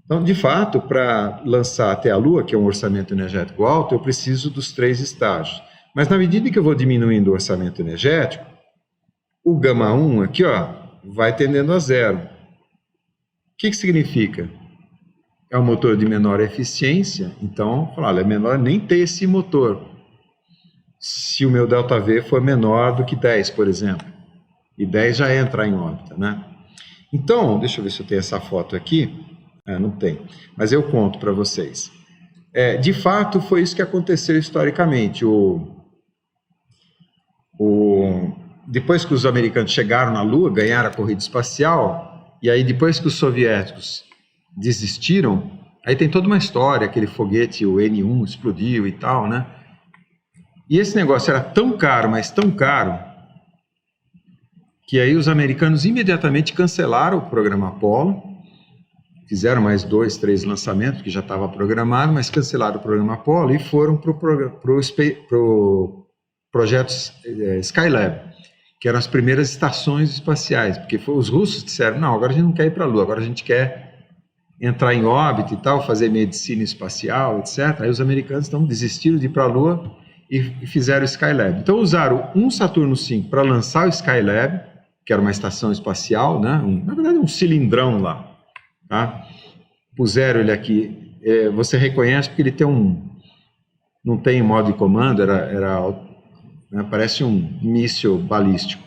S1: Então, de fato, para lançar até a Lua, que é um orçamento energético alto, eu preciso dos 3 estágios. Mas na medida que eu vou diminuindo o orçamento energético, o gama 1 aqui, ó, vai tendendo a zero. O que significa? É um motor de menor eficiência, então, olha, é menor nem ter esse motor. Se o meu ΔV for menor do que 10, por exemplo. E 10 já entra em órbita, né? Então, deixa eu ver se eu tenho essa foto aqui. Não tem, mas eu conto para vocês. De fato, foi isso que aconteceu historicamente. Depois que os americanos chegaram na Lua, ganharam a corrida espacial, e aí depois que os soviéticos desistiram, aí tem toda uma história, aquele foguete, o N-1, explodiu e tal, né? E esse negócio era tão caro, mas tão caro, que aí os americanos imediatamente cancelaram o programa Apollo, fizeram mais 2, 3 lançamentos, que já estava programado, mas cancelaram o programa Apollo e foram para o projeto Skylab, que eram as primeiras estações espaciais, porque os russos disseram, não, agora a gente não quer ir para a Lua, agora a gente quer entrar em órbita e tal, fazer medicina espacial, etc. Aí os americanos então desistiram de ir para a Lua e fizeram o Skylab. Então usaram um Saturno V para lançar o Skylab, que era uma estação espacial, né? Na verdade um cilindrão lá. Tá? Puseram ele aqui, você reconhece porque ele tem não tem modo de comando, né, parece um míssil balístico,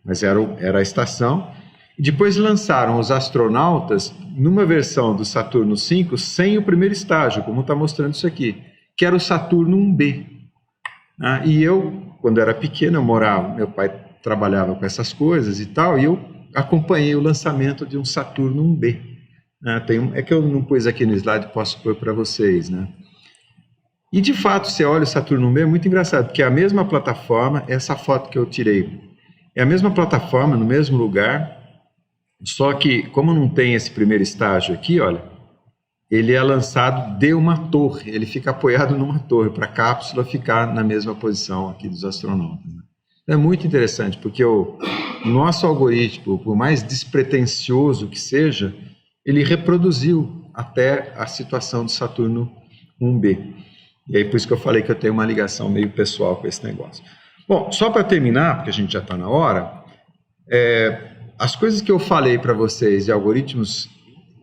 S1: mas era a estação. E depois lançaram os astronautas numa versão do Saturno V sem o primeiro estágio, como está mostrando isso aqui, que era o Saturno 1B. E eu, quando era pequeno, meu pai trabalhava com essas coisas e tal, e eu acompanhei o lançamento de um Saturno 1B. É que eu não pus aqui no slide, posso pôr para vocês, né? E de fato, você olha o Saturno 1B, é muito engraçado, porque é a mesma plataforma, essa foto que eu tirei, é a mesma plataforma, no mesmo lugar, só que, como não tem esse primeiro estágio aqui, olha, ele é lançado de uma torre, ele fica apoiado numa torre, para a cápsula ficar na mesma posição aqui dos astronautas, né? É muito interessante, porque o nosso algoritmo, por mais despretensioso que seja, ele reproduziu até a situação do Saturno 1B. E aí por isso que eu falei que eu tenho uma ligação meio pessoal com esse negócio. Bom, só para terminar, porque a gente já está na hora, as coisas que eu falei para vocês de algoritmos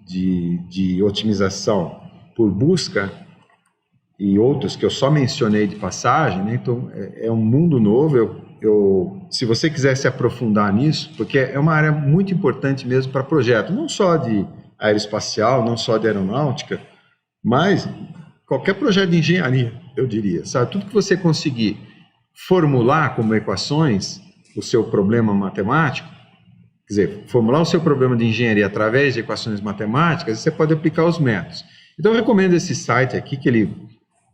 S1: de otimização por busca e outros que eu só mencionei de passagem, né? Então é um mundo novo. Se você quiser se aprofundar nisso, porque é uma área muito importante mesmo para projeto, não só de aeroespacial, não só de aeronáutica, mas qualquer projeto de engenharia, eu diria, sabe? Tudo que você conseguir formular como equações o seu problema matemático, quer dizer, formular o seu problema de engenharia através de equações matemáticas, você pode aplicar os métodos. Então eu recomendo esse site aqui, que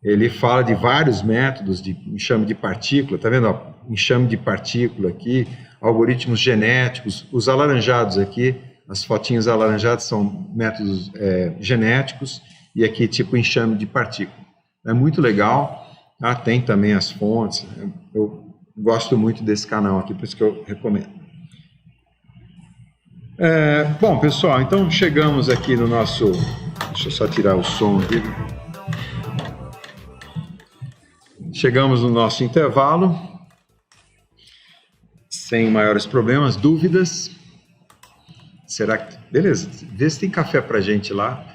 S1: ele fala de vários métodos de enxame de partícula, tá vendo? Ó, enxame de partícula aqui, algoritmos genéticos, os alaranjados aqui, as fotinhas alaranjadas são métodos genéticos, e aqui tipo enxame de partícula. É muito legal, tá? Tem também as fontes, eu gosto muito desse canal aqui, por isso que eu recomendo. Bom, pessoal, então chegamos aqui no nosso... Deixa eu só tirar o som aqui. Chegamos no nosso intervalo, sem maiores problemas, dúvidas? Será que... Beleza, vê se tem café pra gente lá.